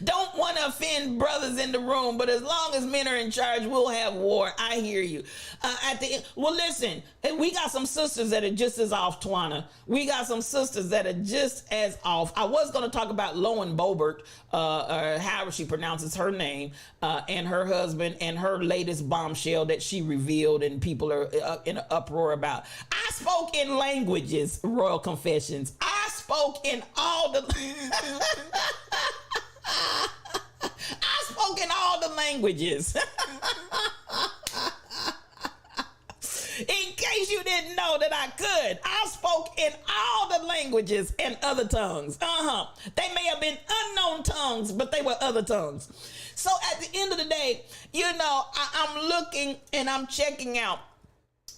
don't want to offend brothers in the room, but as long as men are in charge, we'll have war. I hear you. At the end, well, listen, we got some sisters that are just as off, Twana. We got some sisters that are just as off. I was going to talk about Loan Bobert, or however she pronounces her name, and her husband and her latest bombshell that she revealed, and people are in an uproar about. I spoke in languages, Royal Confessions. I spoke in all the I spoke in all the languages. In case you didn't know that I could, I spoke in all the languages and other tongues. They may have been unknown tongues, but they were other tongues. So at the end of the day, I'm looking and I'm checking out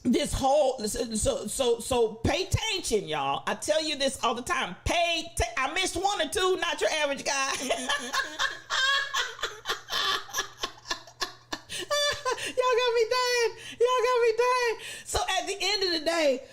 this whole, so pay attention, y'all. I tell you this all the time. I missed one or two, not your average guy. Y'all got me dying. So at the end of the day,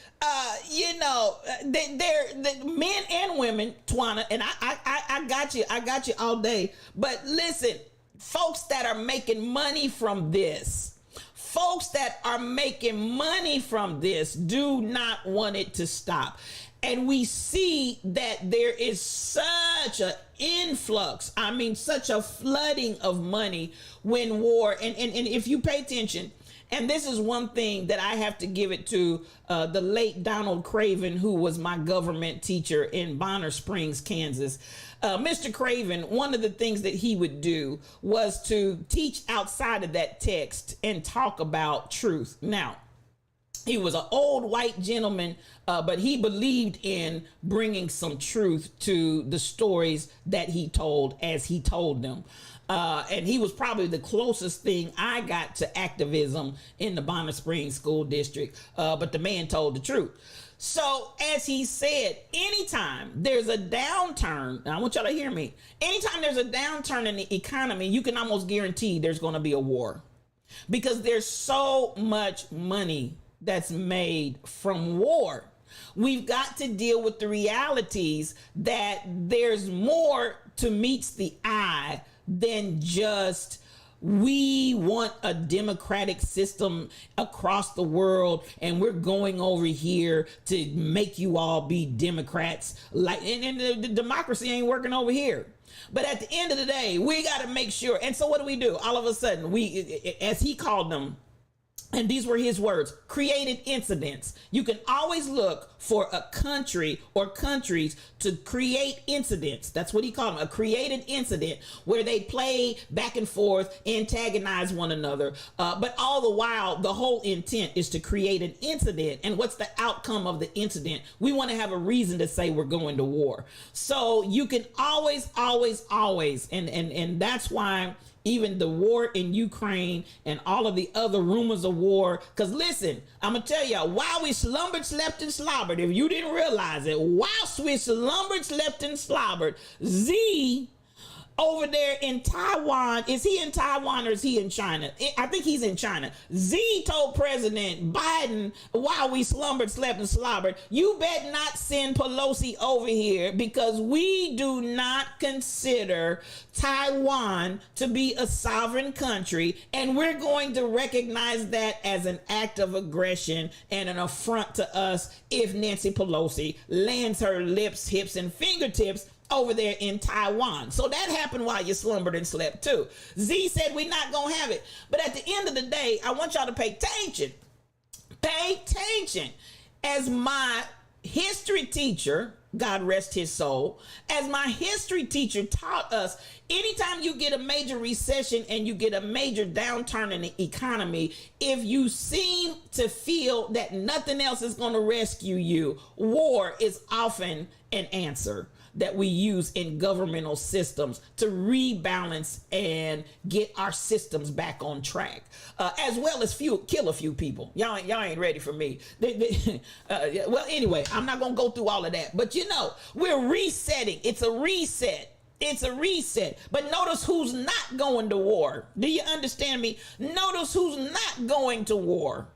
they're men and women, Twana, and I got you all day. But listen, folks that are making money from this. Folks that are making money from this do not want it to stop. And we see that there is such an influx, such a flooding of money when war, and if you pay attention, and this is one thing that I have to give it to the late Donald Craven, who was my government teacher in Bonner Springs, Kansas. Mr. Craven, one of the things that he would do was to teach outside of that text and talk about truth. Now, he was an old white gentleman, but he believed in bringing some truth to the stories that he told as he told them. And he was probably the closest thing I got to activism in the Bonner Springs School District. But the man told the truth. So as he said, anytime there's a downturn, and I want y'all to hear me, anytime there's a downturn in the economy, you can almost guarantee there's going to be a war, because there's so much money that's made from war. We've got to deal with the realities that there's more to meets the eye than just we want a democratic system across the world and we're going over here to make you all be Democrats. And the democracy ain't working over here. But at the end of the day, we got to make sure. And so what do? All of a sudden, we, as he called them, and these were his words, created incidents. You can always look for a country or countries to create incidents. That's what he called them, a created incident, where they play back and forth, antagonize one another. But all the while, the whole intent is to create an incident. And what's the outcome of the incident? We want to have a reason to say we're going to war. So you can always, and that's why even the war in Ukraine and all of the other rumors of war. Because listen, I'm going to tell y'all, while we slumbered, slept, and slobbered, if you didn't realize it, whilst we slumbered, slept, and slobbered, Z over there in Taiwan, is he in Taiwan or is he in China? I think he's in China. Z told President Biden, while we slumbered, slept, and slobbered, you bet not send Pelosi over here, because we do not consider Taiwan to be a sovereign country, and we're going to recognize that as an act of aggression and an affront to us if Nancy Pelosi lands her lips, hips, and fingertips over there in Taiwan. So that happened while you slumbered and slept too. Z said we're not gonna have it. But at the end of the day, I want y'all to pay attention. Pay attention. As my history teacher, God rest his soul, as my history teacher taught us, anytime you get a major recession and you get a major downturn in the economy, if you seem to feel that nothing else is going to rescue you, war is often an answer that we use in governmental systems to rebalance and get our systems back on track, as well as kill a few people. Y'all ain't ready for me. Well, anyway, I'm not gonna go through all of that, but we're resetting. It's a reset. It's a reset. But notice who's not going to war. Do you understand me? Notice who's not going to war.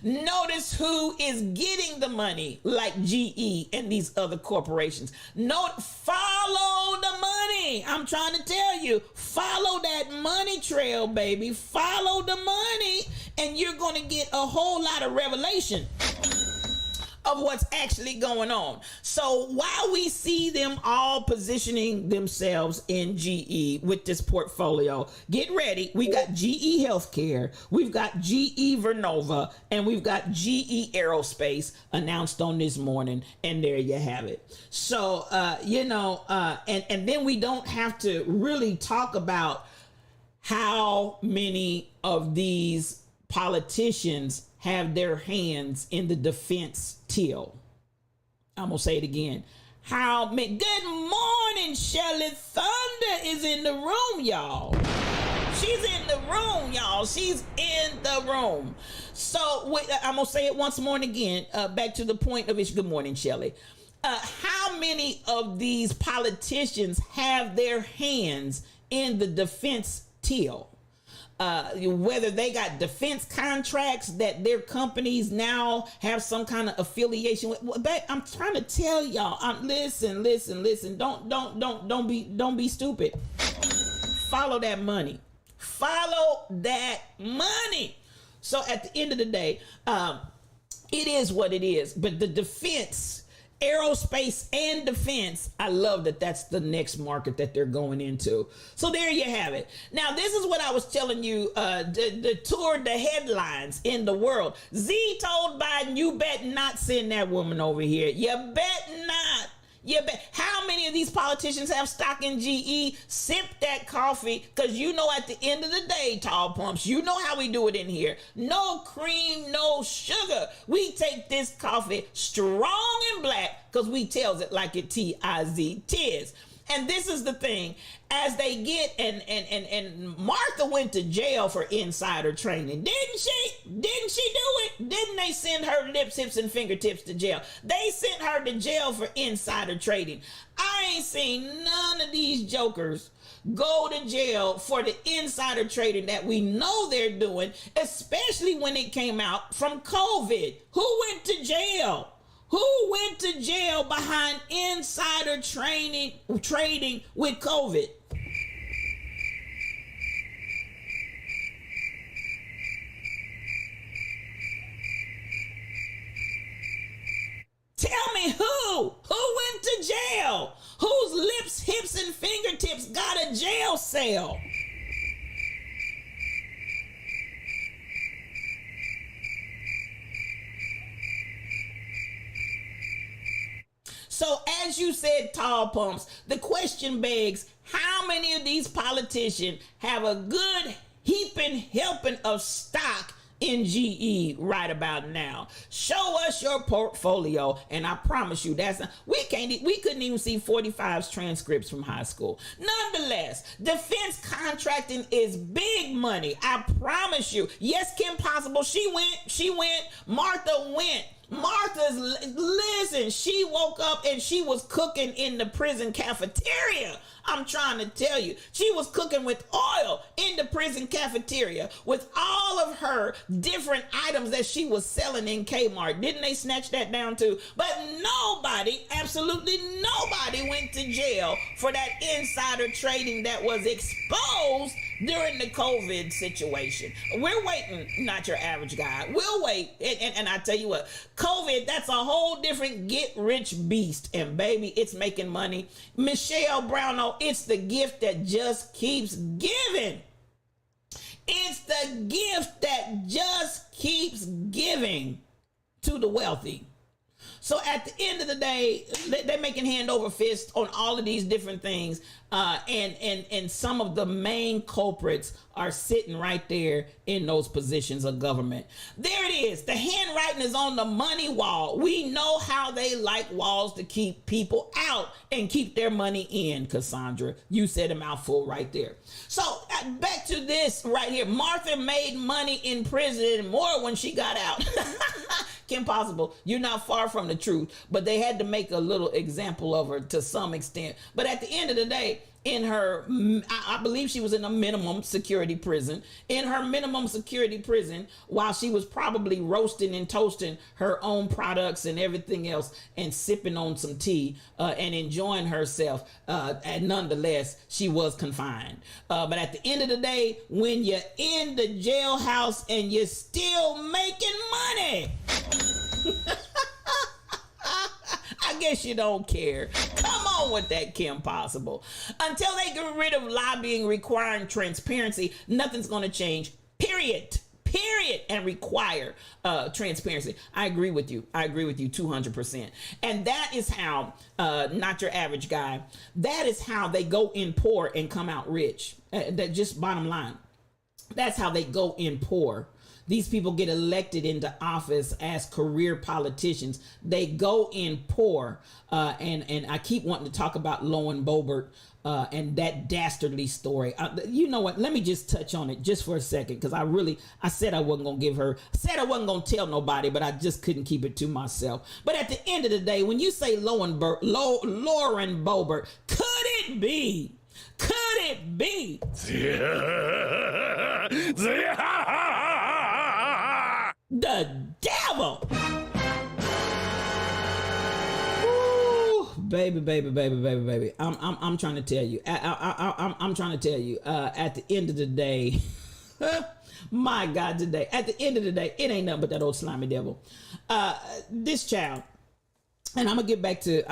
Notice who is getting the money, like GE and these other corporations. Follow the money. I'm trying to tell you, follow that money trail, baby. Follow the money, and you're going to get a whole lot of revelation of what's actually going on. So while we see them all positioning themselves in GE with this portfolio, get ready. We got GE Healthcare, we've got GE Vernova, and we've got GE Aerospace announced on this morning. And there you have it. So, and then we don't have to really talk about how many of these politicians have their hands in the defense till. I'm gonna say it again. Good morning, Shelly Thunder is in the room, y'all. She's in the room, y'all. She's in the room. So I'm gonna say it once more and again. Back to the point of it. Good morning, Shelly. How many of these politicians have their hands in the defense till? Whether they got defense contracts that their companies now have some kind of affiliation with. I'm trying to tell y'all. Listen. Don't be stupid. Follow that money. Follow that money. So at the end of the day, it is what it is. But the defense, aerospace and defense, I love that that's the next market that they're going into. So there you have it. Now, this is what I was telling you, the tour, the headlines in the world. Z told Biden, you bet not send that woman over here. You bet not. You bet. How many of these politicians have stock in GE? Sip that coffee, because you know at the end of the day, tall pumps, you know how we do it in here. No cream, no sugar. We take this coffee strong and black because we tells it like it T-I-Z, tis. And this is the thing, as they get, and Martha went to jail for insider training, didn't she? Didn't she do it? Didn't they send her lips, hips, and fingertips to jail? They sent her to jail for insider trading. I ain't seen none of these jokers go to jail for the insider trading that we know they're doing, especially when it came out from COVID. Who went to jail? Who went to jail behind insider trading with COVID? Tell me who? Who went to jail? Whose lips, hips, and fingertips got a jail cell? So as you said, tall pumps, the question begs, how many of these politicians have a good heaping helping of stock in GE right about now? Show us your portfolio, and I promise you we couldn't even see 45's transcripts from high school. Nonetheless, defense contracting is big money. I promise you. Yes, Kim Possible, she went, Martha went. Listen, she woke up and she was cooking in the prison cafeteria. I'm trying to tell you, she was cooking with oil in the prison cafeteria with all of her different items that she was selling in Kmart. Didn't they snatch that down too? But nobody, absolutely nobody went to jail for that insider trading that was exposed during the COVID situation. We're waiting, not your average guy. We'll wait. And I tell you what, COVID, that's a whole different get rich beast. And baby, it's making money. Michelle Brownell, it's the gift that just keeps giving. It's the gift that just keeps giving to the wealthy. So at the end of the day, they're making hand over fist on all of these different things. And some of the main culprits are sitting right there in those positions of government. There it is. The handwriting is on the money wall. We know how they like walls to keep people out and keep their money in, Cassandra. You said a mouthful right there. So back to this right here. Martha made money in prison more when she got out. Kim Possible, you're not far from the truth, but they had to make a little example of her to some extent. But at the end of the day, in her, I believe she was in a minimum security prison, in her minimum security prison, while she was probably roasting and toasting her own products and everything else and sipping on some tea and enjoying herself. And nonetheless, she was confined. But at the end of the day, when you're in the jailhouse and you're still making money, I guess you don't care. Come on with that, Kim Possible. Until they get rid of lobbying requiring transparency, nothing's going to change. Period. And require transparency. I agree with you. 200%. And that is how, not your average guy, that is how they go in poor and come out rich. That just bottom line. That's how they go in poor. These people get elected into office as career politicians. They go in poor. And I keep wanting to talk about Lauren Boebert and that dastardly story. You know what? Let me just touch on it just for a second, because I said I wasn't going to I wasn't going to tell nobody, but I just couldn't keep it to myself. But at the end of the day, when you say Lauren Boebert, could it be? The devil. Ooh, baby. I'm trying to tell you. I'm trying to tell you. At the end of the day, my God, today. At the end of the day, it ain't nothing but that old slimy devil. This child. And I'm gonna get back to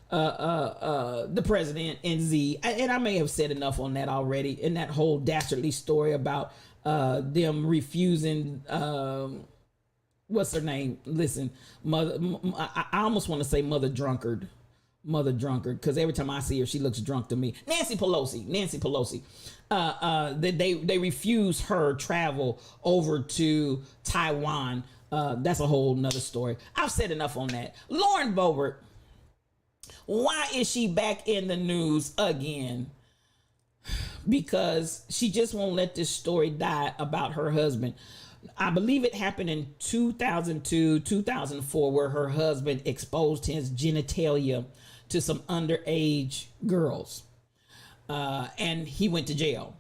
the president and Z. And I may have said enough on that already in that whole dastardly story about them refusing. What's her name? Listen, I almost want to say Mother Drunkard, because every time I see her, she looks drunk to me. Nancy Pelosi. They refuse her travel over to Taiwan. That's a whole nother story. I've said enough on that. Lauren Boebert, why is she back in the news again? Because she just won't let this story die about her husband. I believe it happened in 2002, 2004, where her husband exposed his genitalia to some underage girls. And he went to jail.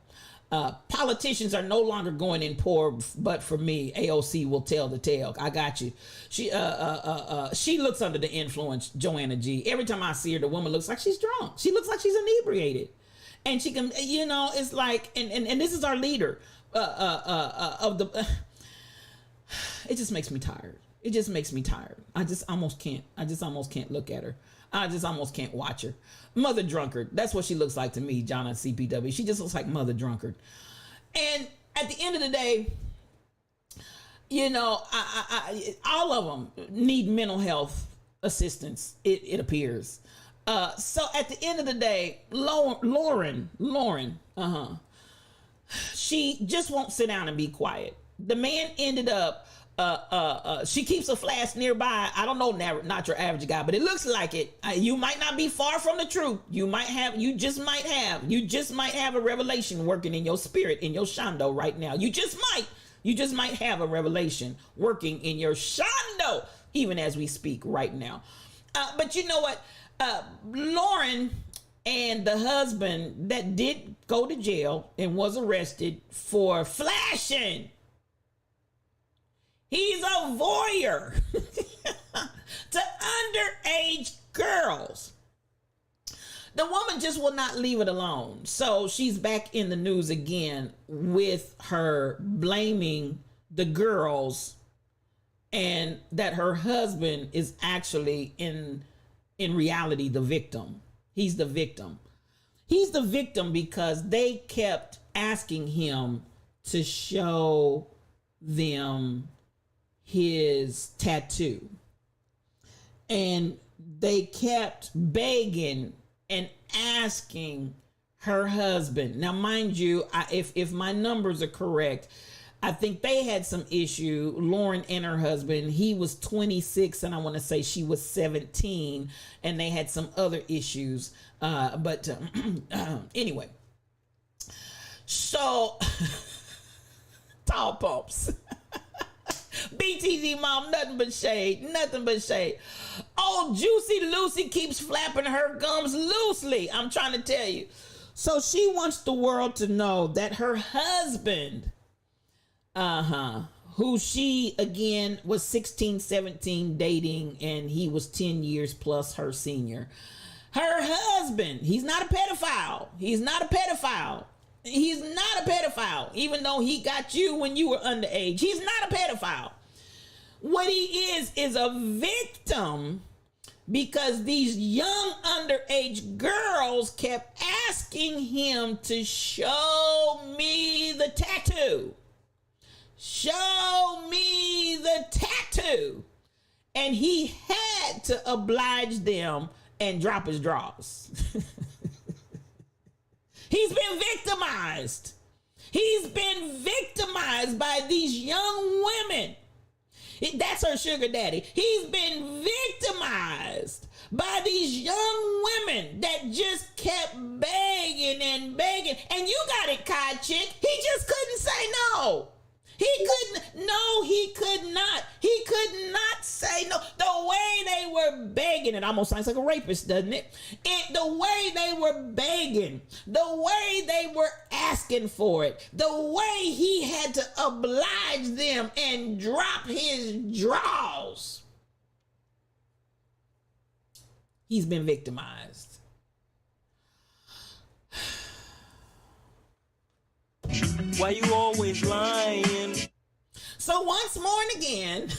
Politicians are no longer going in poor, but for me, AOC will tell the tale. I got you. She looks under the influence, Joanna G. Every time I see her, the woman looks like she's drunk. She looks like she's inebriated. And she can, it's like, and this is our leader of the, it just makes me tired. I just almost can't look at her. I just almost can't watch her. Mother Drunkard. That's what she looks like to me, John at CPW. She just looks like Mother Drunkard. And at the end of the day, all of them need mental health assistance, it appears. So at the end of the day, Lauren, she just won't sit down and be quiet. The man ended up, she keeps a flask nearby. I don't know, not your average guy, but it looks like it. You might not be far from the truth. You just might have a revelation working in your spirit, in your shando right now. You just might have a revelation working in your shando, even as we speak right now. But you know what? Lauren and the husband that did go to jail and was arrested for flashing. He's a voyeur to underage girls. The woman just will not leave it alone. So she's back in the news again with her blaming the girls, and that her husband is actually in reality the victim. He's the victim. He's the victim because they kept asking him to show them his tattoo, and they kept begging and asking her husband. Now, mind you, if my numbers are correct, I think they had some issue. Lauren and her husband, he was 26, and I want to say she was 17, and they had some other issues. But anyway, so tall pumps. BTG mom, nothing but shade. old Juicy Lucy keeps flapping her gums loosely. I'm trying to tell you. So she wants the world to know that her husband, who she again was 16, 17 dating, and he was 10 years plus her senior. Her husband, he's not a pedophile. He's not a pedophile. He's not a pedophile, even though he got you when you were underage. He's not a pedophile. What he is a victim because these young underage girls kept asking him to show me the tattoo. Show me the tattoo. And he had to oblige them and drop his drawers. He's been victimized. He's been victimized by these young women. That's her sugar daddy. He's been victimized by these young women that just kept begging and begging. And you got it, Kai Chick. He just couldn't say no. He couldn't. No, he could not. He could not say no. The way they were begging, it almost sounds like a rapist, doesn't it? The way they were begging, the way they were asking for it, the way he had to oblige them and drop his drawers. He's been victimized. Why you always lying? So once more and again,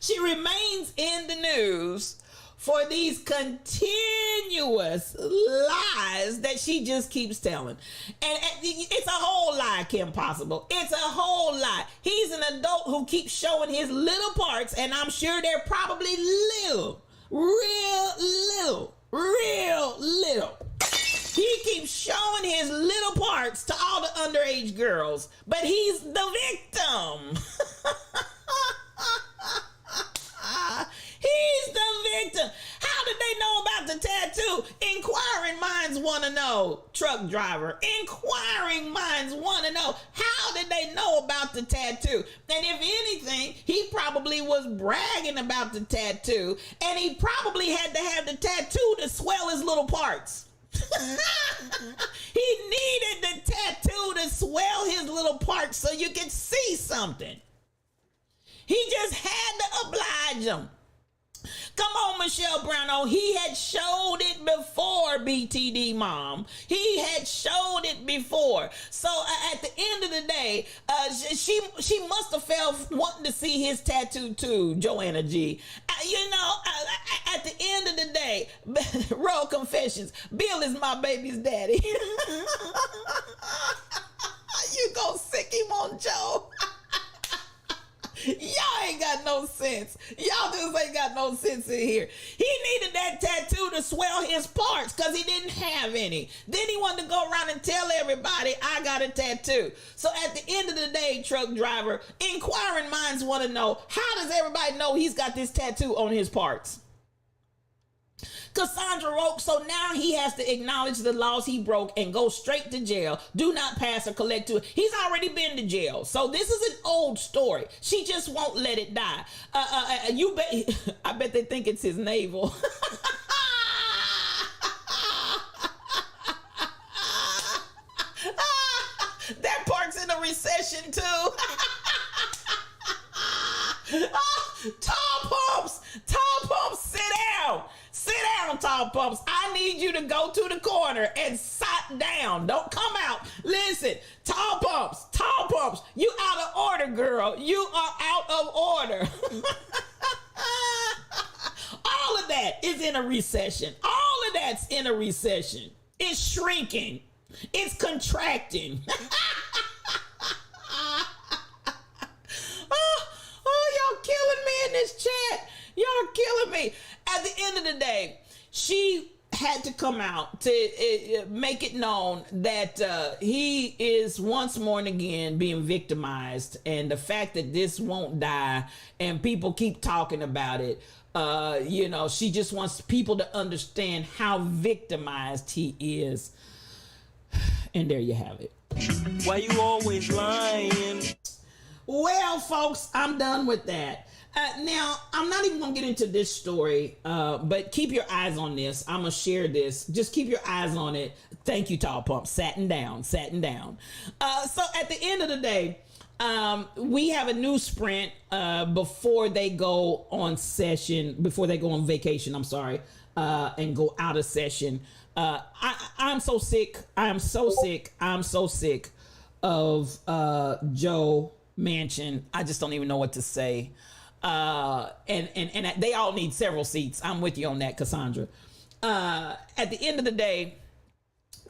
she remains in the news for these continuous lies that she just keeps telling. And it's a whole lie, Kim Possible. It's a whole lie. He's an adult who keeps showing his little parts, and I'm sure they're probably little, real little. He keeps showing his little parts to all the underage girls, but he's the victim. He's the victim. How did they know about the tattoo? Inquiring minds want to know, truck driver. Inquiring minds want to know. How did they know about the tattoo? And if anything, he probably was bragging about the tattoo, and he probably had to have the tattoo to swell his little parts. He needed the tattoo to swell his little parts so you could see something. He just had to oblige him. Come on, Michelle Brownell. He had showed it before, BTD Mom. He had showed it before. So at the end of the day, she must have felt wanting to see his tattoo too, Joanna G. At the end of the day, Royal Confessions, Bill is my baby's daddy. You gonna sick him on Joe? Y'all ain't got no sense. Y'all just ain't got no sense in here. He needed that tattoo to swell his parts because he didn't have any. Then he wanted to go around and tell everybody, I got a tattoo. So at the end of the day, truck driver, inquiring minds want to know, how does everybody know he's got this tattoo on his parts? Cassandra wrote, so now he has to acknowledge the laws he broke and go straight to jail. Do not pass or collect to it. He's already been to jail. So this is an old story. She just won't let it die. I bet they think it's his navel. That part's in a recession too. Tall pumps, sit down. Sit down, Tall Pumps. I need you to go to the corner and sit down. Don't come out. Listen, Tall Pumps, you out of order, girl. You are out of order. All of that is in a recession. All of that's in a recession. It's shrinking. It's contracting. Y'all killing me in this chat. Y'all killing me. At the end of the day, she had to come out to make it known that he is once more and again being victimized, and the fact that this won't die and people keep talking about it, she just wants people to understand how victimized he is. And there you have it. Why you always lying? Well, folks, I'm done with that. Now, I'm not even going to get into this story, but keep your eyes on this. I'm going to share this. Just keep your eyes on it. Thank you, Tall Pump. Satin down. So at the end of the day, we have a new sprint before they go on vacation, and go out of session. I'm so sick. I'm so sick of Joe Manchin. I just don't even know what to say. And they all need several seats. I'm with you on that, Cassandra. At the end of the day,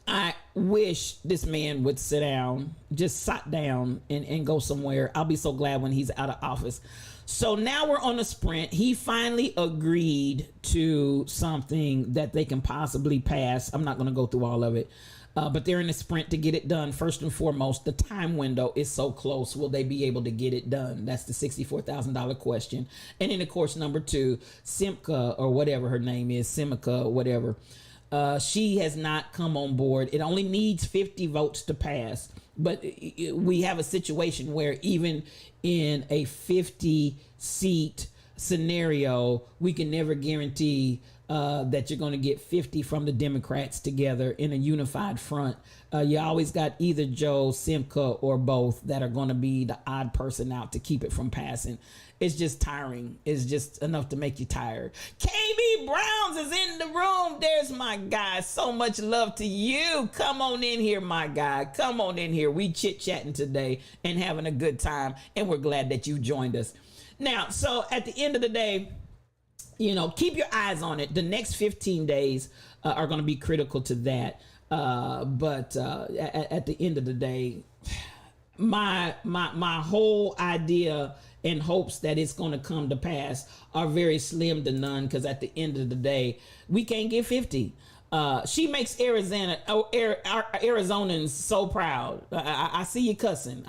I wish this man would sit down, just sit down and go somewhere. I'll be so glad when he's out of office. So now we're on a sprint. He finally agreed to something that they can possibly pass. I'm not going to go through all of it. But they're in a sprint to get it done. First and foremost, the time window is so close. Will they be able to get it done? That's the $64,000 question. And then, of course, number two, Simca, or whatever her name is, Simica, whatever. She has not come on board. It only needs 50 votes to pass. But we have a situation where even in a 50-seat scenario, we can never guarantee that you're going to get 50 from the Democrats together in a unified front. You always got either Joe, Simca, or both that are going to be the odd person out to keep it from passing. It's just tiring. It's just enough to make you tired. KB Browns is in the room. There's my guy. So much love to you. Come on in here, my guy. Come on in here. We chit-chatting today and having a good time, and we're glad that you joined us. Now, so at the end of the day, keep your eyes on it. The next 15 days are going to be critical to that. But at the end of the day, my whole idea and hopes that it's going to come to pass are very slim to none, because at the end of the day, we can't get 50. She makes Arizonans so proud. I see you cussing. Tawana,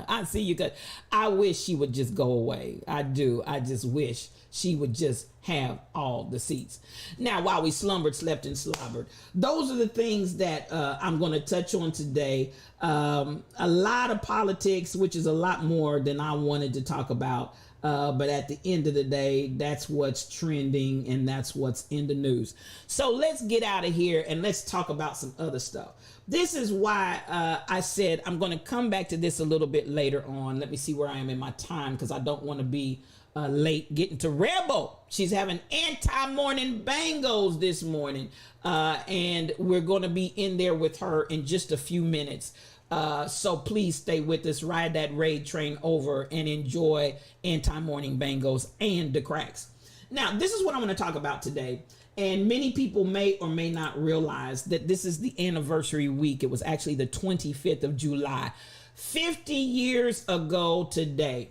I see you cussing. I wish she would just go away. I do. I just wish she would just have all the seats. Now, while we slumbered, slept, and slobbered, those are the things that I'm going to touch on today. A lot of politics, which is a lot more than I wanted to talk about. But at the end of the day, that's what's trending and that's what's in the news. So let's get out of here and let's talk about some other stuff. This is why I said I'm going to come back to this a little bit later on. Let me see where I am in my time, because I don't want to be late getting to Rebel. She's having anti-morning bangos this morning. And we're going to be in there with her in just a few minutes. So please stay with us, ride that raid train over, and enjoy anti-morning bangos and the cracks. Now, this is what I'm going to talk about today. And many people may or may not realize that this is the anniversary week. It was actually the 25th of July, 50 years ago today.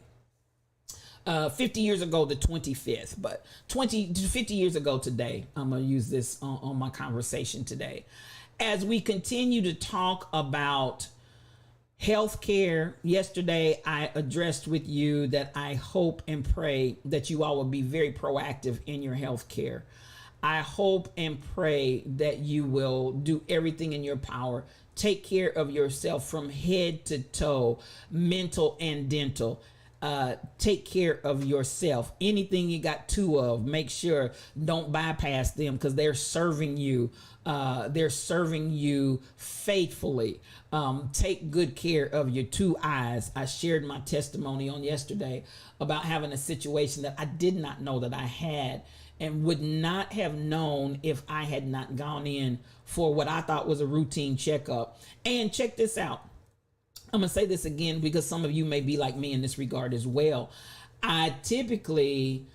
50 years ago, the 25th, but 50 years ago today, I'm going to use this on my conversation today. As we continue to talk about healthcare, yesterday I addressed with you that I hope and pray that you all will be very proactive in your healthcare. I hope and pray that you will do everything in your power. Take care of yourself from head to toe, mental and dental. Take care of yourself. Anything you got two of, make sure don't bypass them, because they're serving you. They're serving you faithfully. Take good care of your two eyes. I shared my testimony on yesterday about having a situation that I did not know that I had, and would not have known if I had not gone in for what I thought was a routine checkup. And check this out. I'm going to say this again because some of you may be like me in this regard as well. I typically,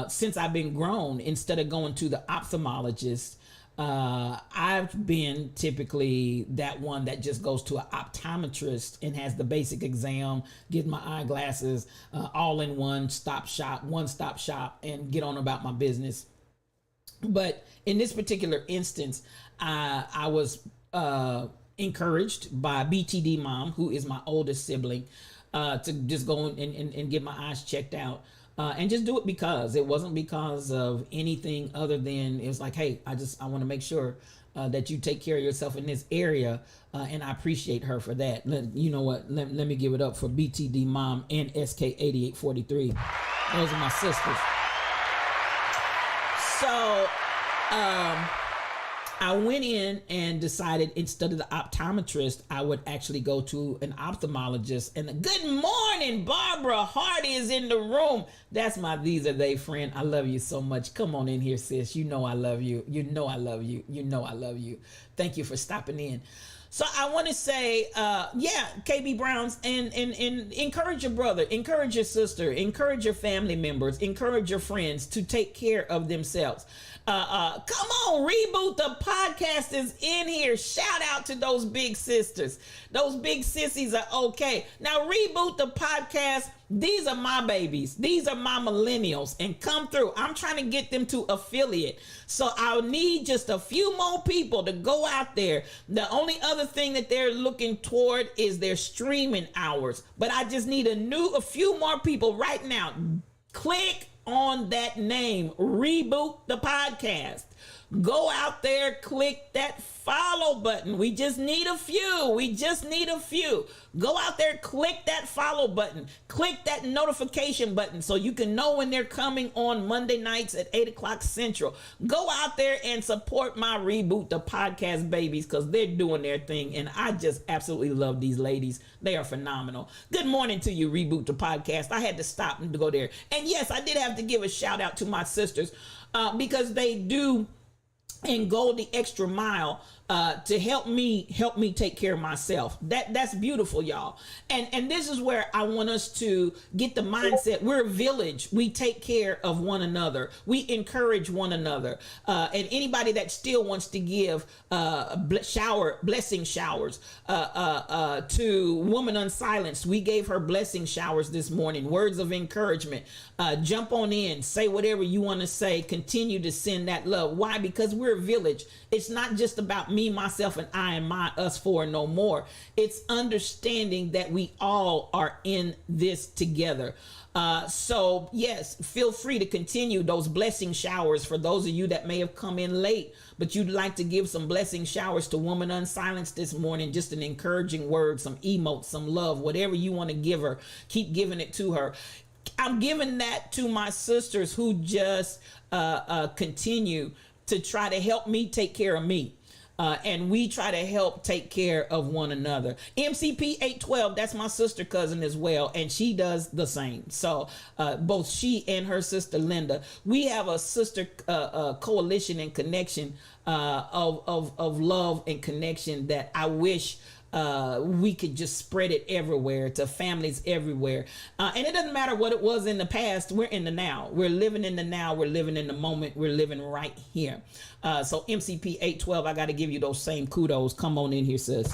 since I've been grown, instead of going to the ophthalmologist, I've been typically that one that just goes to an optometrist and has the basic exam, get my eyeglasses, all in one stop shop, and get on about my business. But in this particular instance, I was encouraged by BTD mom, who is my oldest sibling, to just go and get my eyes checked out. And just do it because it wasn't because of anything other than it was like, hey, I want to make sure that you take care of yourself in this area, and I appreciate her for that. You know what? Let me give it up for BTD Mom and SK8843. Those are my sisters. So, I went in and decided instead of the optometrist, I would actually go to an ophthalmologist. And good morning, Barbara Hardy is in the room. That's my These Are They friend. I love you so much. Come on in here, sis. You know I love you. You know I love you. You know I love you. Thank you for stopping in. So I want to say, KB Browns, and encourage your brother, encourage your sister, encourage your family members, encourage your friends to take care of themselves. Come on, Reboot the Podcast is in here. Shout out to those big sisters. Those big sissies are okay. Now, Reboot the Podcast. These are my babies. These are my millennials, and come through. I'm trying to get them to affiliate. So I'll need just a few more people to go out there. The only other thing that they're looking toward is their streaming hours. But I just need a few more people right now. Click on that name, Reboot the Podcast. Go out there, click that follow button. We just need a few. We just need a few. Go out there, click that follow button. Click that notification button so you can know when they're coming on Monday nights at 8 o'clock Central. Go out there and support my Reboot the Podcast babies, because they're doing their thing. And I just absolutely love these ladies. They are phenomenal. Good morning to you, Reboot the Podcast. I had to stop and to go there. And yes, I did have to give a shout out to my sisters because they do and go the extra mile to help me take care of myself. That's beautiful, y'all. And this is where I want us to get the mindset. We're a village. We take care of one another. We encourage one another. And anybody that still wants to give blessing showers to Woman Unsilenced, we gave her blessing showers this morning. Words of encouragement. Jump on in. Say whatever you want to say. Continue to send that love. Why? Because we're a village. It's not just about me, myself, and I, and my, us, for, no more. It's understanding that we all are in this together. So yes, feel free to continue those blessing showers for those of you that may have come in late, but you'd like to give some blessing showers to Woman Unsilenced this morning. Just an encouraging word, some emotes, some love, whatever you want to give her, keep giving it to her. I'm giving that to my sisters who just continue to try to help me take care of me. And we try to help take care of one another. MCP 812, that's my sister cousin as well, and she does the same. So both she and her sister Linda, we have a sister coalition and connection of love and connection that I wish we could just spread it everywhere to families everywhere. And it doesn't matter what it was in the past. We're in the now. We're living in the now. We're living in the moment. We're living right here. So MCP 812, I got to give you those same kudos. Come on in here, sis.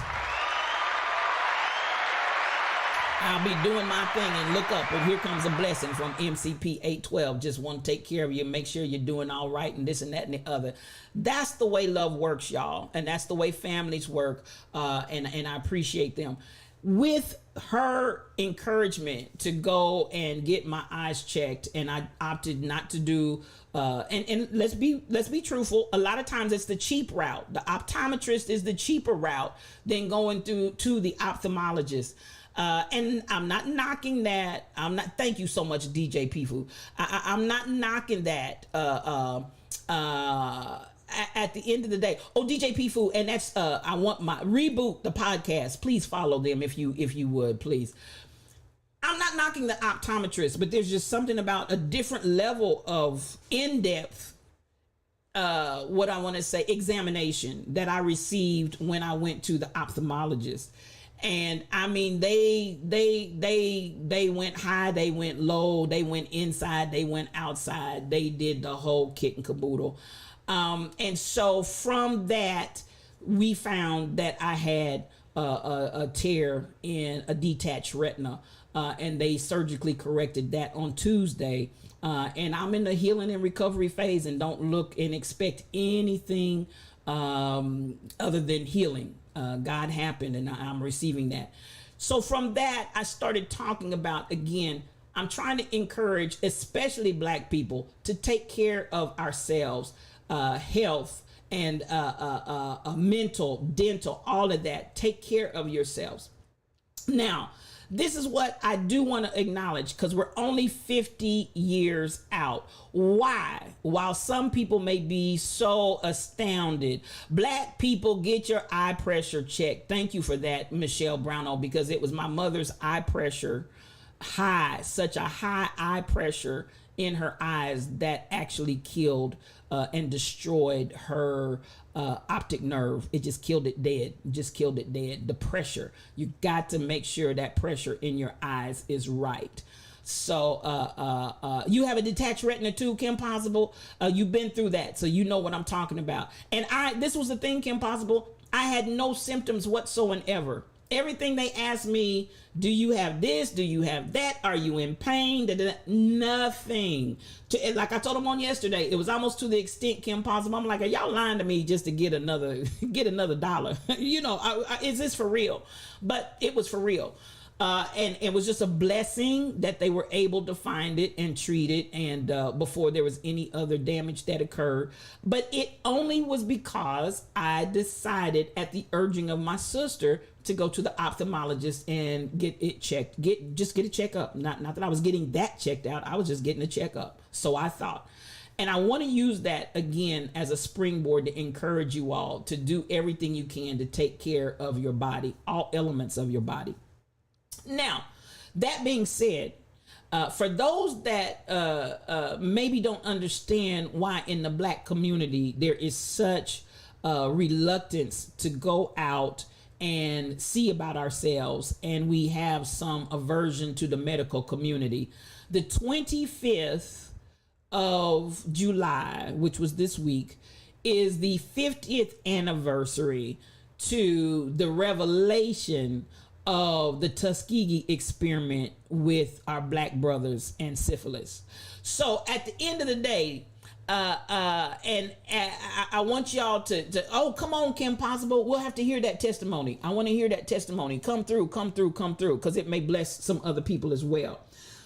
I'll be doing my thing and look up and here comes a blessing from MCP 812. Just want to take care of you, make sure you're doing all right and this and that and the other. That's the way love works, y'all. And that's the way families work. And I appreciate them. With her encouragement to go and get my eyes checked, and I opted not to do and let's be truthful, a lot of times it's the cheap route. The optometrist is the cheaper route than going to the ophthalmologist. And I'm not knocking that. Thank you so much, DJ Pifu. I'm not knocking that. At the end of the day, DJ Pifu, and that's I want my Reboot the Podcast. Please follow them if you would, please. I'm not knocking the optometrist, but there's just something about a different level of in-depth, what I want to say, examination that I received when I went to the ophthalmologist. And I mean, they went high, they went low, they went inside, they went outside. They did the whole kit and caboodle. And so from that, we found that I had a tear in a detached retina, and they surgically corrected that on Tuesday. And I'm in the healing and recovery phase and don't look and expect anything other than healing. God happened and I'm receiving that. So from that, I started talking about, again, I'm trying to encourage, especially Black people, to take care of ourselves, health and mental, dental, all of that. Take care of yourselves. Now, this is what I do want to acknowledge, because we're only 50 years out. Why? While some people may be so astounded, Black people, get your eye pressure checked. Thank you for that, Michelle Brownell, because it was my mother's eye pressure high, such a high eye pressure in her eyes that actually killed and destroyed her optic nerve. It just killed it dead. The pressure. You got to make sure that pressure in your eyes is right. So you have a detached retina too, Kim Possible. You've been through that, so you know what I'm talking about. And this was the thing, Kim Possible. I had no symptoms whatsoever. Everything they asked me, do you have this? Do you have that? Are you in pain? Nothing. Like I told them on yesterday, it was almost to the extent, Kim Possible, I'm like, are y'all lying to me just to get another dollar? You know, is this for real? But it was for real. And it was just a blessing that they were able to find it and treat it, and before there was any other damage that occurred. But it only was because I decided, at the urging of my sister, to go to the ophthalmologist and get it checked. Just get a checkup. Not that I was getting that checked out. I was just getting a checkup. So I thought. And I want to use that again as a springboard to encourage you all to do everything you can to take care of your body, all elements of your body. Now, that being said, for those that maybe don't understand why in the Black community there is such reluctance to go out and see about ourselves, and we have some aversion to the medical community, the 25th of July, which was this week, is the 50th anniversary to the revelation of the Tuskegee experiment with our Black brothers and syphilis. So at the end of the day, I want y'all to oh, come on, Kim Possible, we'll have to hear that testimony. I want to hear that testimony. Come through, because it may bless some other people as well.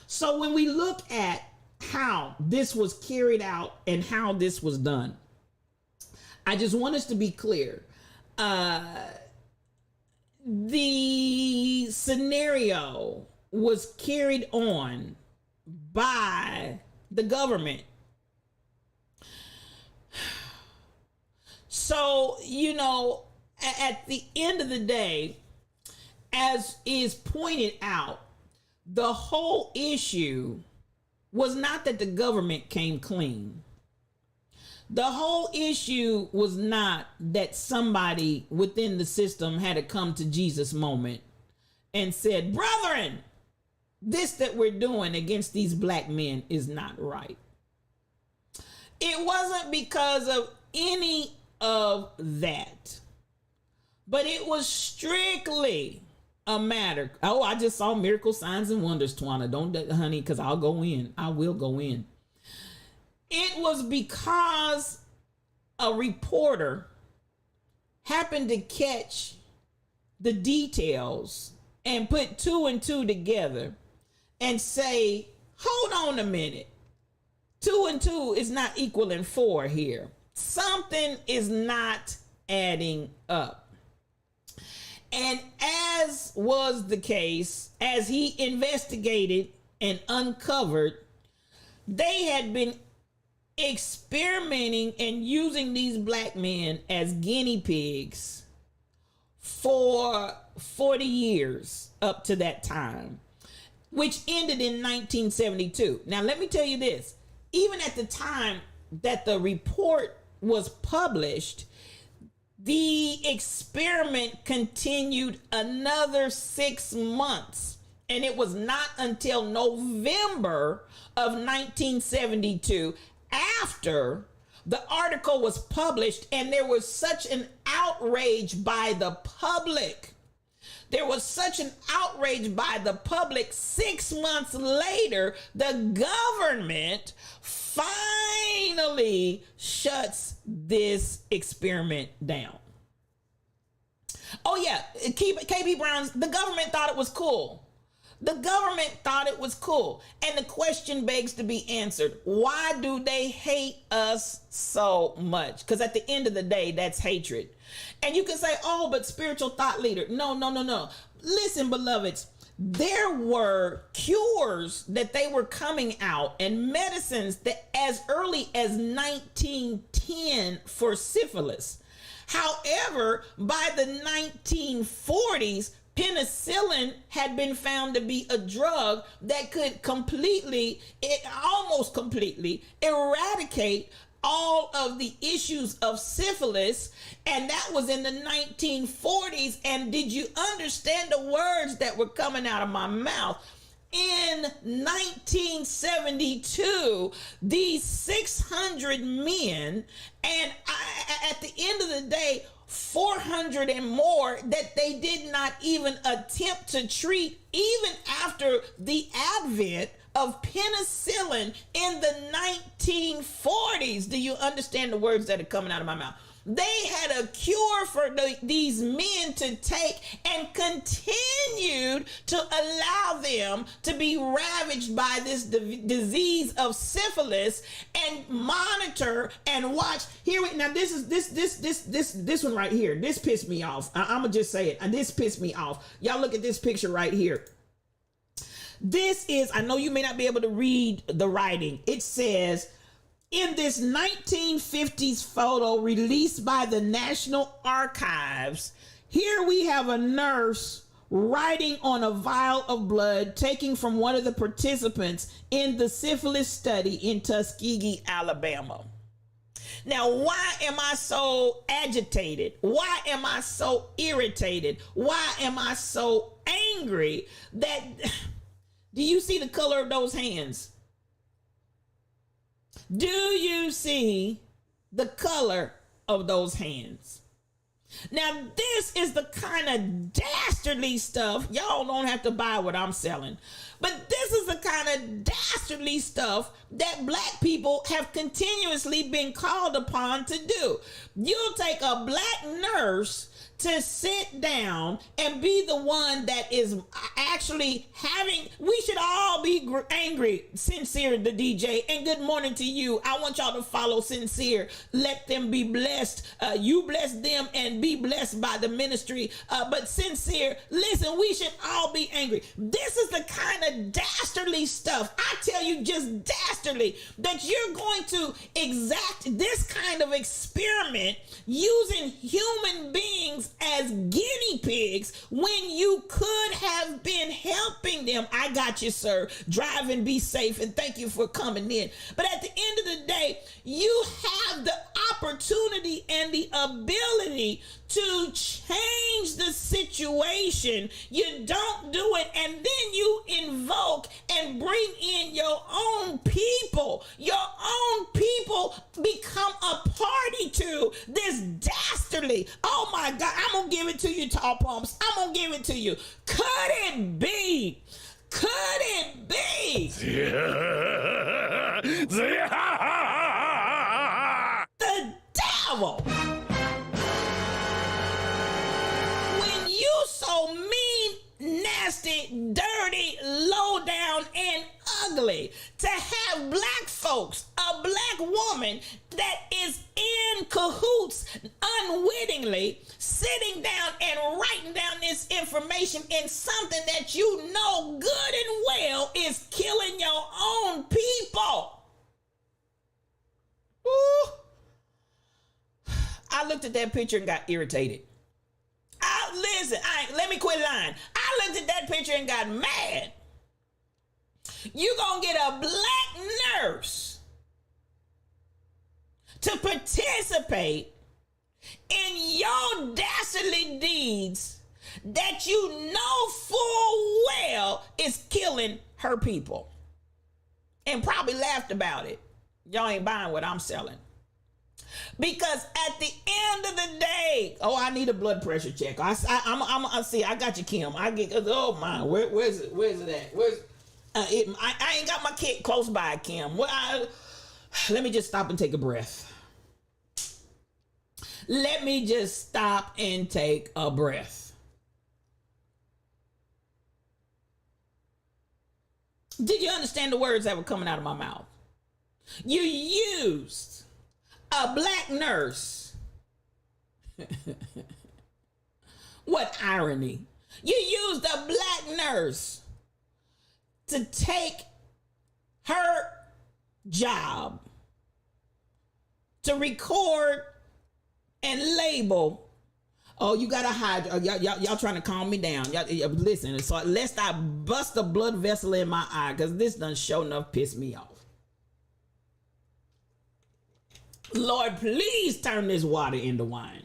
So when we look at how this was carried out and how this was done, I just want us to be clear. The scenario was carried on by the government. So, you know, at the end of the day, as is pointed out, the whole issue was not that the government came clean. The whole issue was not that somebody within the system had a come to Jesus moment and said, brethren, this that we're doing against these Black men is not right. It wasn't because of any of that, but it was strictly a matter. Oh, I just saw miracle signs and wonders, Twana. Don't, honey, because I'll go in. I will go in. It was because a reporter happened to catch the details and put 2 and 2 together and say, hold on a minute. 2 and 2 is not equaling 4 here. Something is not adding up. And as was the case, as he investigated and uncovered, they had been experimenting and using these Black men as guinea pigs for 40 years up to that time, which ended in 1972. Now, let me tell you this. Even at the time that the report was published, the experiment continued another 6 months. And it was not until November of 1972, after the article was published, and there was such an outrage by the public. There was such an outrage by the public. 6 months later, the government finally shuts this experiment down. Oh yeah, KB Brown's, the government thought it was cool. The government thought it was cool. And the question begs to be answered. Why do they hate us so much? Because at the end of the day, that's hatred. And you can say, oh, but spiritual thought leader. No. Listen, beloveds. There were cures that they were coming out and medicines that as early as 1910 for syphilis. However, by the 1940s, penicillin had been found to be a drug that could almost completely eradicate all of the issues of syphilis, and that was in the 1940s. And did you understand the words that were coming out of my mouth? In 1972, these 600 men, and at the end of the day, 400 and more that they did not even attempt to treat, even after the advent of penicillin in the 1940s. Do you understand the words that are coming out of my mouth? They had a cure for these men to take and continued to allow them to be ravaged by this disease of syphilis and monitor and watch. Now this one right here. This pissed me off. I'm gonna just say it. This pissed me off. Y'all look at this picture right here. This is, I know you may not be able to read the writing. It says, in this 1950s photo released by the National Archives, here we have a nurse writing on a vial of blood taken from one of the participants in the syphilis study in Tuskegee, Alabama. Now, why am I so agitated? Why am I so irritated? Why am I so angry that... Do you see the color of those hands? Do you see the color of those hands? Now, this is the kind of dastardly stuff. Y'all don't have to buy what I'm selling. But this is the kind of dastardly stuff that black people have continuously been called upon to do. You'll take a black nurse to sit down and be the one that is actually having, we should all be angry. Sincere, the DJ, and good morning to you. I want y'all to follow Sincere. Let them be blessed. You bless them and be blessed by the ministry. But Sincere, listen, we should all be angry. This is the kind of dastardly stuff, I tell you, just dastardly, that you're going to exact this kind of experiment using human beings as guinea pigs when you could have been helping them. I got you, sir. Drive and be safe, and thank you for coming in. But at the end of the day, you have the opportunity and the ability to change the situation. You don't do it, and then you invoke and bring in your own people. Your own people become a party to this dastardly. Oh my God, I'm gonna give it to you, Tall Pumps. I'm gonna give it to you. Could it be? Could it be? The devil. When you so mean, nasty, dirty, low down, and ugly to have black folks, a black woman that is in cahoots unwittingly sitting down and writing down this information in something that you know good and well is killing your own people. Ooh. I looked at that picture and got irritated. Let me quit lying. I looked at that picture and got mad. You gonna get a black nurse to participate in your dastardly deeds that you know full well is killing her people, and probably laughed about it. Y'all ain't buying what I'm selling. Because at the end of the day, I need a blood pressure check. I see. I got you, Kim. Oh my, where's it? Where's it at? I ain't got my kit close by, Kim. Let me just stop and take a breath. Let me just stop and take a breath. Did you understand the words that were coming out of my mouth? You used a black nurse. What irony. You used a black nurse to take her job to record and label. Oh, you gotta hide. Y'all trying to calm me down. Y'all listen. So lest I bust a blood vessel in my eye, because this done sure enough piss me off. Lord, please turn this water into wine.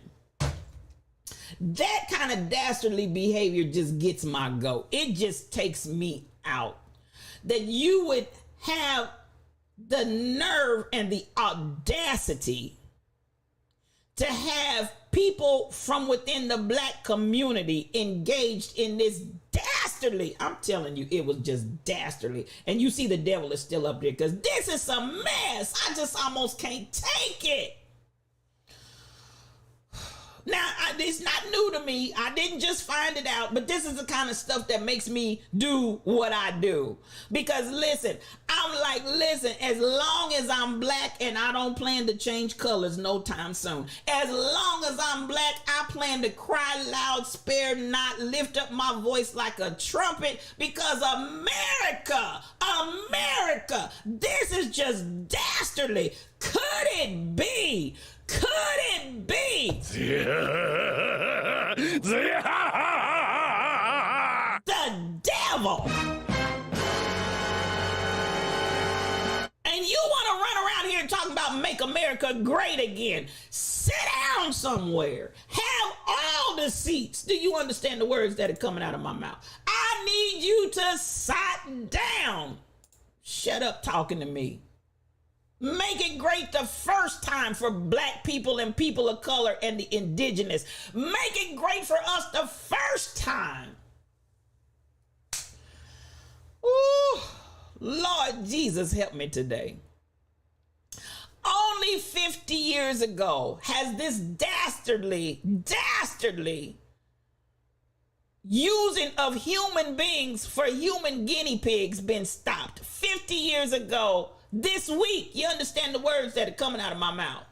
That kind of dastardly behavior just gets my goat. It just takes me out. That you would have the nerve and the audacity to have people from within the black community engaged in this dastardly. I'm telling you, it was just dastardly. And you see the devil is still up there because this is a mess. I just almost can't take it. Now, it's not new to me. I didn't just find it out, but this is the kind of stuff that makes me do what I do. Because listen, I'm like, listen, as long as I'm black and I don't plan to change colors no time soon, as long as I'm black, I plan to cry loud, spare not, lift up my voice like a trumpet, because America, this is just dastardly. Could it be? Could it be? The devil. And you want to run around here talking about make America great again. Sit down somewhere. Have all the seats. Do you understand the words that are coming out of my mouth? I need you to sit down. Shut up talking to me. Make it great the first time for black people and people of color and the indigenous. Make it great for us the first time. Ooh, Lord Jesus, help me today. Only 50 years ago has this dastardly using of human beings for human guinea pigs been stopped. 50 years ago. This week, you understand the words that are coming out of my mouth.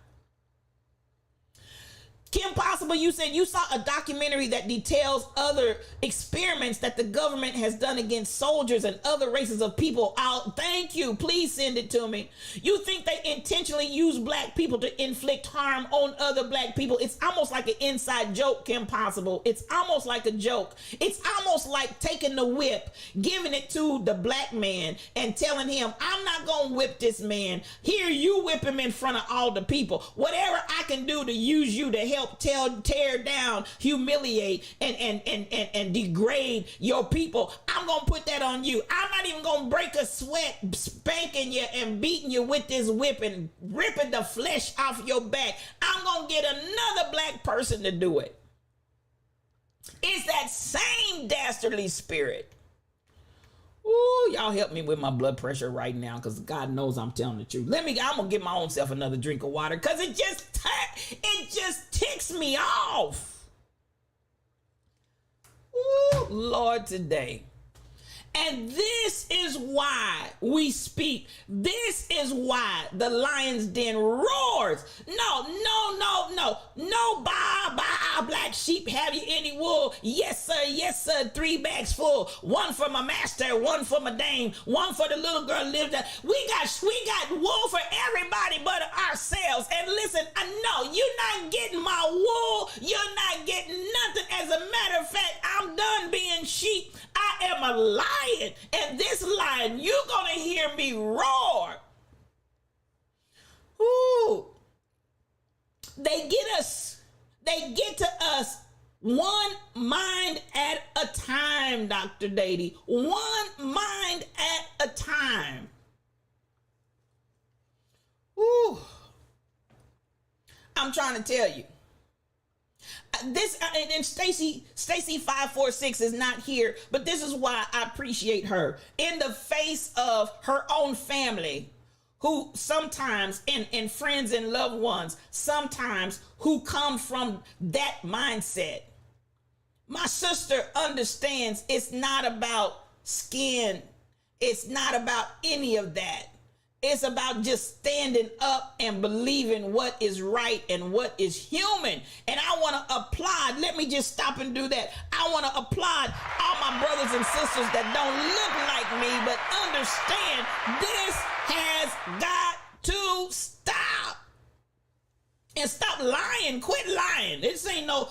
Kim Possible, you said you saw a documentary that details other experiments that the government has done against soldiers and other races of people. Thank you. Please send it to me. You think they intentionally use black people to inflict harm on other black people? It's almost like an inside joke, Kim Possible. It's almost like a joke. It's almost like taking the whip, giving it to the black man and telling him, I'm not going to whip this man. Here, you whip him in front of all the people. Whatever I can do to use you to help tear down, humiliate, and degrade your people, I'm gonna put that on you. I'm not even gonna break a sweat spanking you and beating you with this whip and ripping the flesh off your back. I'm gonna get another black person to do it. It's that same dastardly spirit. Ooh, y'all help me with my blood pressure right now, because God knows I'm telling the truth. I'm gonna give my own self another drink of water, because it just ticks me off. Ooh, Lord, today. And this is why we speak. This is why the lion's den roars. No, bye, black sheep, have you any wool? Yes, sir, 3 bags full. 1 for my master, 1 for my dame, 1 for the little girl lived there. We got wool for everybody but ourselves. And listen, I know you're not getting my wool. You're not getting nothing. As a matter of fact, I'm done being sheep. I am a lion, and this lion, you're gonna hear me roar. Ooh. They get to us one mind at a time, Dr. Dady. One mind at a time. Ooh. I'm trying to tell you. This and Stacy 546 is not here, but this is why I appreciate her in the face of her own family, who sometimes and friends and loved ones sometimes who come from that mindset. My sister understands it's not about skin It's not about any of that. It's about just standing up and believing what is right and what is human. And I want to applaud. Let me just stop and do that. I want to applaud all my brothers and sisters that don't look like me, but understand this has got to stop. And stop lying. Quit lying. This ain't no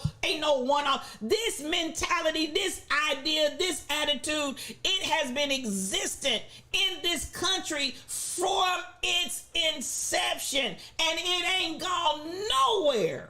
one-off. This mentality, this idea, this attitude, it has been existent in this country from its inception, and it ain't gone nowhere.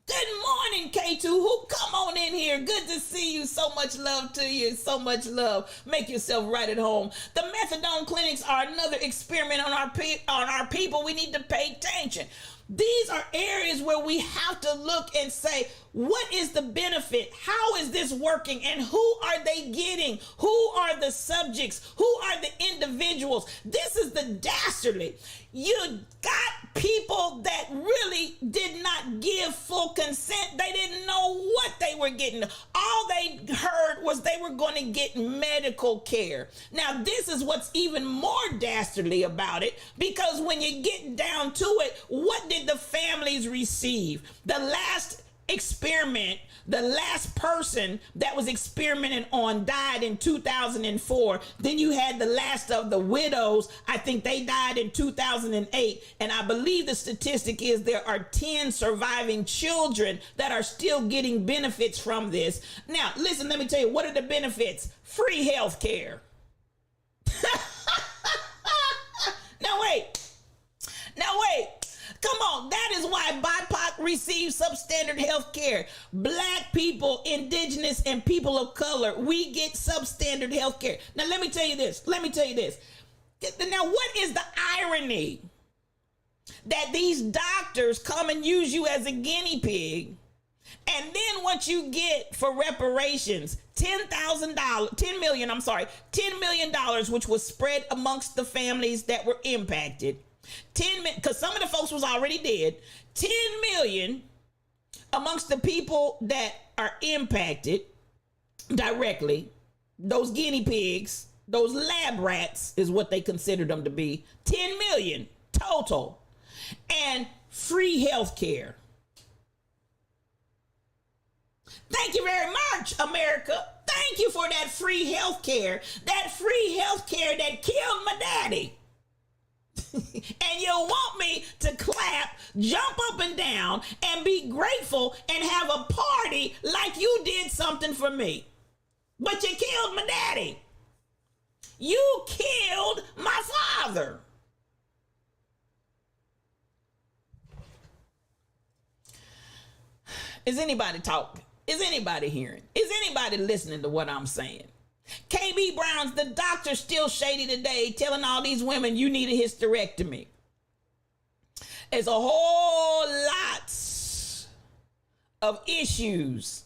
Good morning, K2. Who come on in here? Good to see you. So much love to you. So much love. Make yourself right at home. The methadone clinics are another experiment on our people. We need to pay attention. These are areas where we have to look and say, what is the benefit? How is this working? And who are they getting? Who are the subjects? Who are the individuals? This is the dastardly. You got people that really did not give full consent. They didn't know what they were getting. All they heard was they were going to get medical care. Now, this is what's even more dastardly about it, because when you get down to it, what did the families receive? The last experiment, the last person that was experimented on died in 2004. Then you had the last of the widows. I think they died in 2008. And I believe the statistic is there are 10 surviving children that are still getting benefits from this. Now, listen, let me tell you, what are the benefits? Free health care. Now wait. Come on, that is why BIPOC receive substandard health care. Black people, indigenous, and people of color, we get substandard health care. Now, let me tell you this. Now, what is the irony? That these doctors come and use you as a guinea pig, and then what you get for reparations, $10 million, which was spread amongst the families that were impacted. 10 million, because some of the folks was already dead. 10 million amongst the people that are impacted directly. Those guinea pigs, those lab rats is what they consider them to be. 10 million total. And free health care. Thank you very much, America. Thank you for that free health care. That free health care that killed my daddy. And you want me to clap, jump up and down, and be grateful and have a party like you did something for me. But you killed my daddy. You killed my father. Is anybody talking? Is anybody hearing? Is anybody listening to what I'm saying? KB Brown's the doctor still shady today, telling all these women you need a hysterectomy. There's a whole lot of issues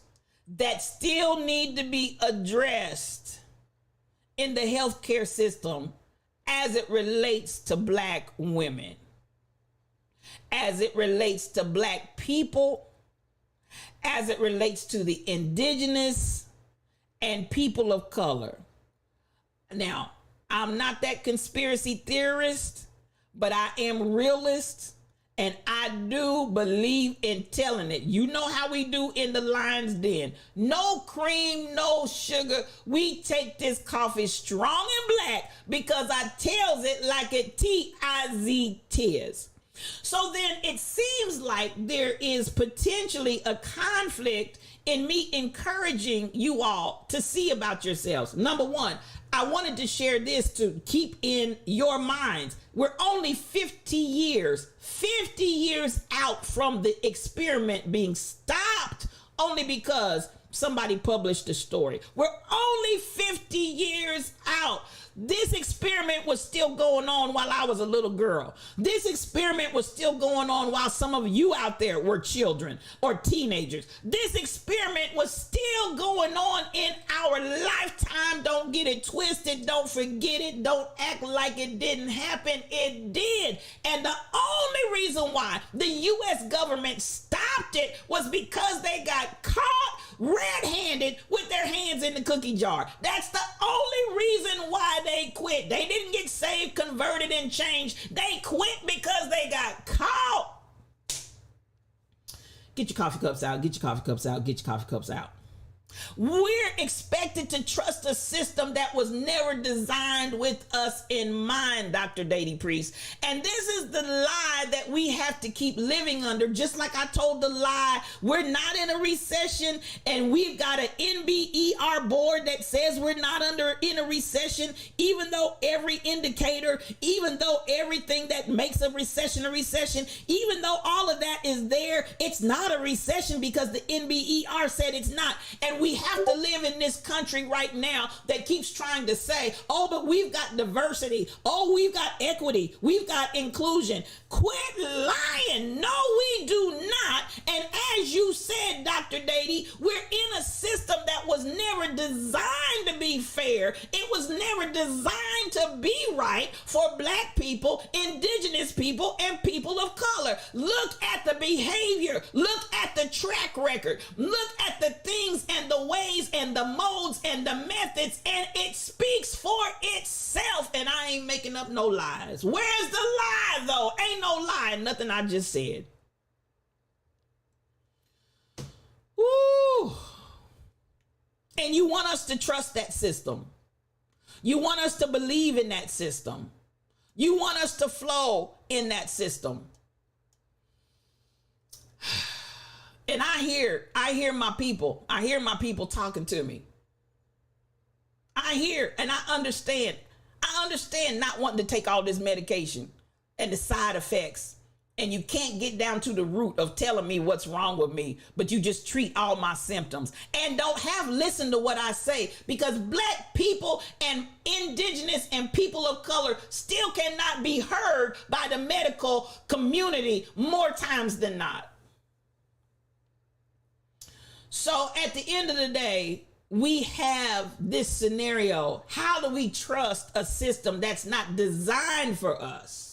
that still need to be addressed in the healthcare system as it relates to black women, as it relates to black people, as it relates to the indigenous and people of color. Now, I'm not that conspiracy theorist, but I am realist, and I do believe in telling it. You know how we do in the Lion's Den. No cream, no sugar. We take this coffee strong and black because I tells it like it T-I-Z-tis. So then it seems like there is potentially a conflict in me encouraging you all to see about yourselves. Number one, I wanted to share this to keep in your minds. We're only 50 years out from the experiment being stopped only because somebody published a story. We're only 50 years out. This experiment was still going on while I was a little girl. This experiment was still going on while some of you out there were children or teenagers. This experiment was still going on in our lifetime. Don't get it twisted. Don't forget it. Don't act like it didn't happen. It did. And the only reason why the U.S. government stopped it was because they got caught red-handed with their hands in the cookie jar. That's the only reason why they quit. They didn't get saved, converted, and changed. They quit because they got caught. Get your coffee cups out. Get your coffee cups out. Get your coffee cups out. We're expected to trust a system that was never designed with us in mind, Dr. Dady Priest. And this is the lie that we have to keep living under. Just like I told the lie, we're not in a recession, and we've got an NBER board that says we're not in a recession, even though every indicator, even though everything that makes a recession, even though all of that is there, it's not a recession because the NBER said it's not. And we have to live in this country right now that keeps trying to say, oh, but we've got diversity. Oh, we've got equity. We've got inclusion. Quit lying. No, we do not. And as you said, Dr. Dady, we're in a system that was never designed to be fair. It was never designed to be right for black people, indigenous people, and people of color. Look at the behavior. Look at the track record. Look at the things and the ways and the modes and the methods, and it speaks for itself. And I ain't making up no lies. Where's the lie, though? Ain't no lie in nothing I just said. Woo! And you want us to trust that system. You want us to believe in that system. You want us to flow in that system. And I hear my people. I hear my people talking to me. I hear and I understand. I understand not wanting to take all this medication and the side effects. And you can't get down to the root of telling me what's wrong with me, but you just treat all my symptoms and don't have listen to what I say, because black people and indigenous and people of color still cannot be heard by the medical community more times than not. So at the end of the day, we have this scenario. How do we trust a system that's not designed for us?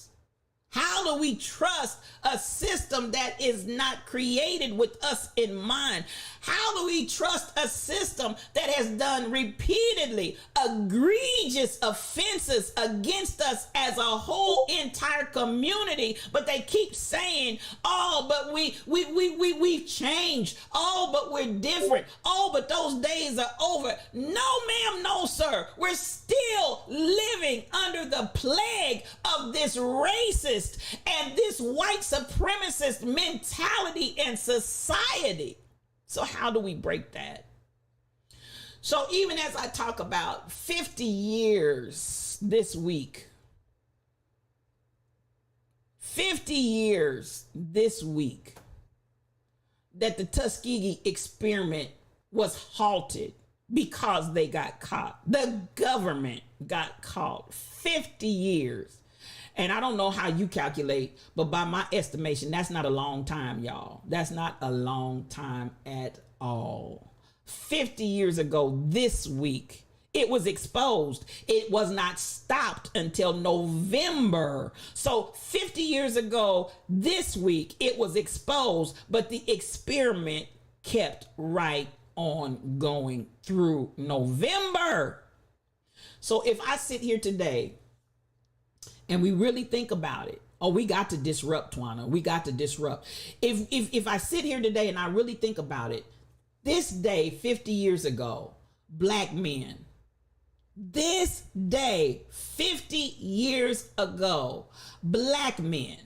How do we trust a system that is not created with us in mind? How do we trust a system that has done repeatedly egregious offenses against us as a whole entire community, but they keep saying, oh, but we've changed. Oh, but we're different. Oh, but those days are over. No, ma'am, no, sir. We're still living under the plague of this racist and this white supremacist mentality and society. So how do we break that? So even as I talk about 50 years this week, 50 years this week that the Tuskegee experiment was halted because they got caught. The government got caught. 50 years. And I don't know how you calculate, but by my estimation, that's not a long time, y'all. That's not a long time at all. 50 years ago this week, it was exposed. It was not stopped until November. So 50 years ago this week, it was exposed, but the experiment kept right on going through November. So if I sit here today and we really think about it, oh, we got to disrupt, Twana. We got to disrupt. If I sit here today and I really think about it, this day, 50 years ago, black men, this day, 50 years ago, black men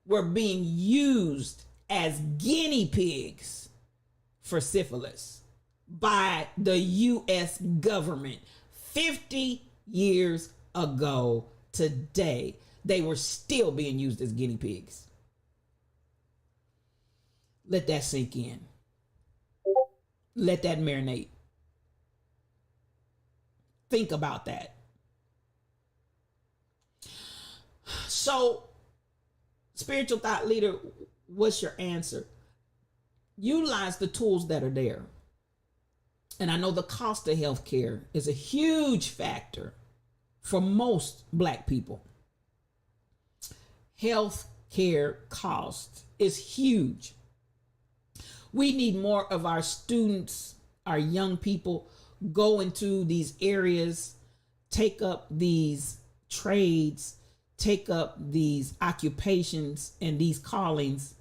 were being used as guinea pigs for syphilis by the U.S. government. 50 years ago today, they were still being used as guinea pigs. Let that sink in. Let that marinate. Think about that. So, spiritual thought leader, what's your answer? Utilize the tools that are there. And I know the cost of healthcare is a huge factor for most black people. Health care cost is huge. We need more of our students our young people go into these areas, take up these trades, take up these occupations and these callings.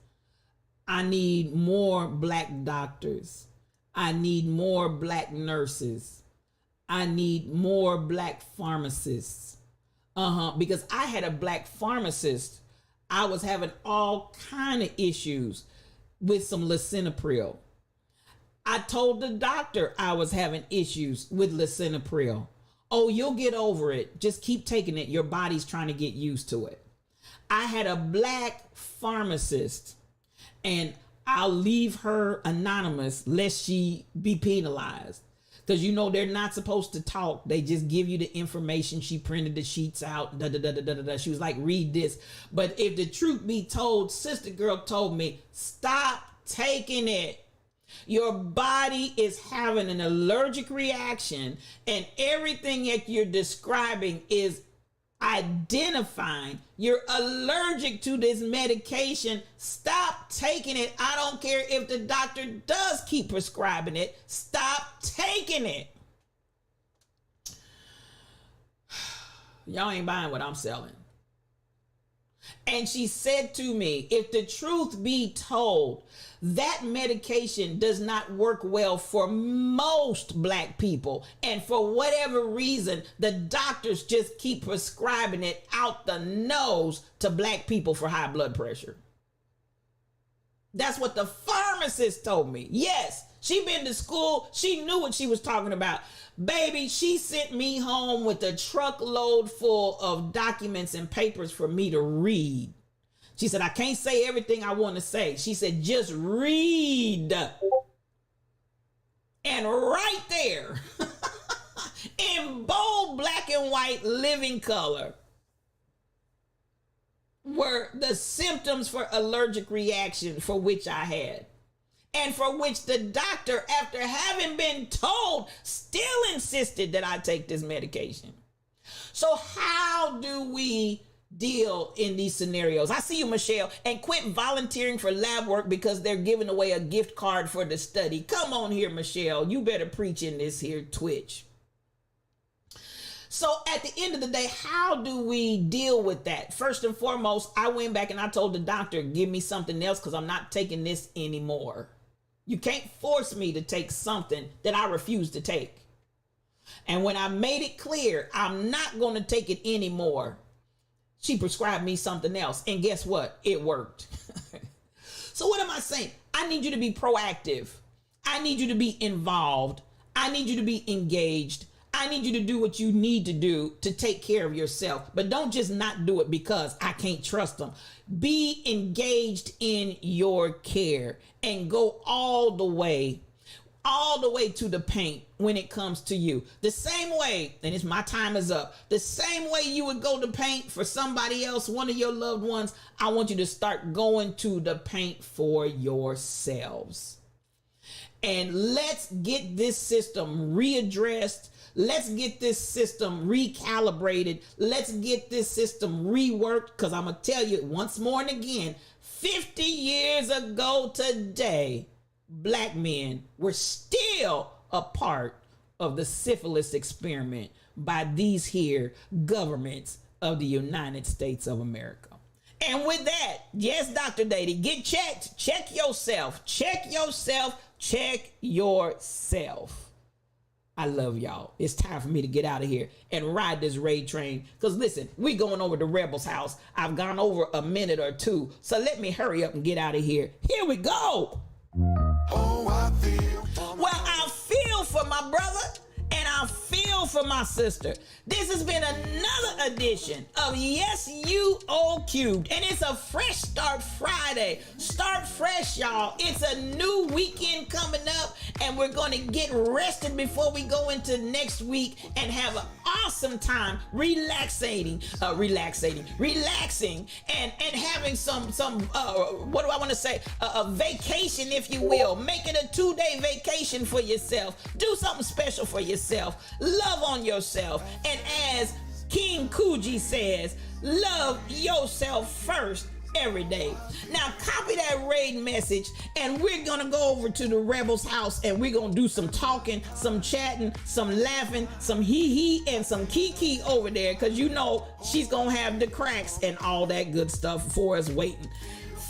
I need more black doctors. I need more black nurses. I need more black pharmacists. Because I had a black pharmacist. I was having all kind of issues with some lisinopril. I told the doctor I was having issues with lisinopril. Oh, you'll get over it. Just keep taking it. Your body's trying to get used to it. I had a black pharmacist, and I'll leave her anonymous lest she be penalized. Because they're not supposed to talk. They just give you the information. She printed the sheets out. She was like, read this. But if the truth be told, sister girl told me, stop taking it. Your body is having an allergic reaction, and everything that you're describing is identifying you're allergic to this medication. Stop taking it. I don't care if the doctor does keep prescribing it. Stop taking it. Y'all ain't buying what I'm selling. And she said to me, if the truth be told, that medication does not work well for most black people. And for whatever reason, the doctors just keep prescribing it out the nose to black people for high blood pressure. That's what the pharmacist told me. Yes, she been to school. She knew what she was talking about. Baby, she sent me home with a truckload full of documents and papers for me to read. She said, I can't say everything I want to say. She said, just read. And right there, in bold black and white living color, were the symptoms for allergic reaction for which I had. And for which the doctor, after having been told, still insisted that I take this medication. So how do we deal in these scenarios? I see you, Michelle, and quit volunteering for lab work because they're giving away a gift card for the study. Come on here, Michelle. You better preach in this here Twitch. So at the end of the day, how do we deal with that? First and foremost, I went back and I told the doctor, give me something else because I'm not taking this anymore. You can't force me to take something that I refuse to take. And when I made it clear, I'm not going to take it anymore, she prescribed me something else. And guess what? It worked. So what am I saying? I need you to be proactive. I need you to be involved. I need you to be engaged. I need you to do what you need to do to take care of yourself. But don't just not do it because I can't trust them. Be engaged in your care and go all the way to the paint when it comes to you. The same way, and it's my time is up, the same way you would go to paint for somebody else, one of your loved ones, I want you to start going to the paint for yourselves. And let's get this system readdressed. Let's get this system recalibrated. Let's get this system reworked. Because I'm going to tell you once more and again, 50 years ago today, black men were still a part of the syphilis experiment by these here governments of the United States of America. And with that, yes, Dr. Dady, get checked. Check yourself. Check yourself. Check yourself. I love y'all. It's time for me to get out of here and ride this raid train. Because listen, we going over to Rebel's house. I've gone over a minute or two. So let me hurry up and get out of here. Here we go. Oh, I feel Well, I feel for my brother and I feel for my sister. This has been another edition of Yes You O Cubed, and it's a fresh start Friday. Start fresh, y'all. It's a new weekend coming up, and we're going to get rested before we go into next week and have an awesome time relaxing, and having some what do I want to say? A vacation, if you will. Make it a 2-day vacation for yourself. Do something special for yourself. Love on yourself. And as King Coogee says, love yourself first every day. Now copy that raid message and we're gonna go over to the Rebels house and we're gonna do some talking, some chatting, some laughing, some hee and some kiki over there, because you know she's gonna have the cracks and all that good stuff for us waiting.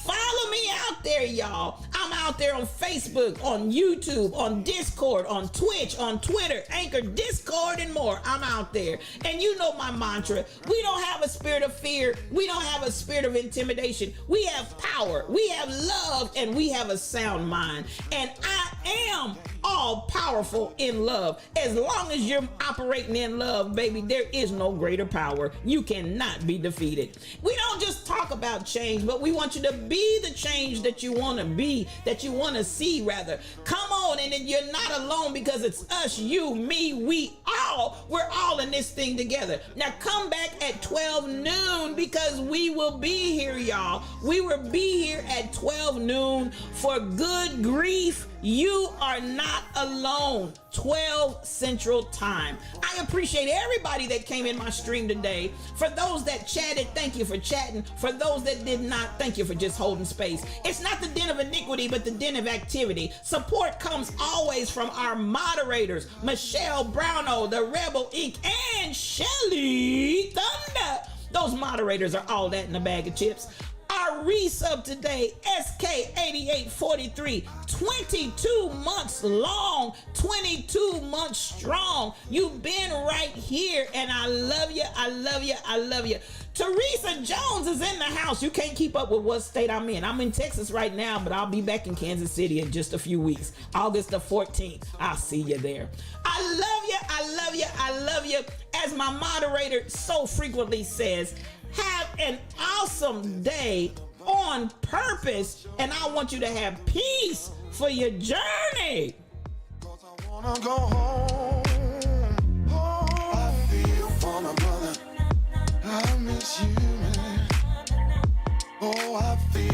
Follow me out there, y'all. I'm out there on Facebook, on YouTube, on Discord, on Twitch, on Twitter, Anchor, Discord, and more. I'm out there. And you know my mantra. We don't have a spirit of fear. We don't have a spirit of intimidation. We have power. We have love, and we have a sound mind. And I am all powerful in love. As long as you're operating in love, baby, there is no greater power. You cannot be defeated. We don't just talk about change, but we want you to be the change that you want to be, that you want to see, rather. Come on, and then you're not alone, because it's us, you, me, we all. We're all in this thing together. Now come back at 12 noon, because we will be here, y'all. We will be here at 12 noon for good grief. You are not alone. 12 Central Time. I appreciate everybody that came in my stream today. For those that chatted, thank you for chatting. For those that did not, thank you for just holding space. It's not the den of iniquity, but the den of activity. Support comes always from our moderators, Michelle Browno, the Rebel Inc., and Shelly Thunder. Those moderators are all that in a bag of chips. Our resub today, SK8843, 22 months long, 22 months strong. You've been right here, and I love you, I love you, I love you. Teresa Jones is in the house. You can't keep up with what state I'm in. I'm in Texas right now, but I'll be back in Kansas City in just a few weeks. August the 14th. I'll see you there. I love you, I love you, I love you. As my moderator so frequently says, have an awesome day on purpose, and I want you to have peace for your journey. Cause I wanna go home. I feel for my brother. I miss you, man. Oh, I feel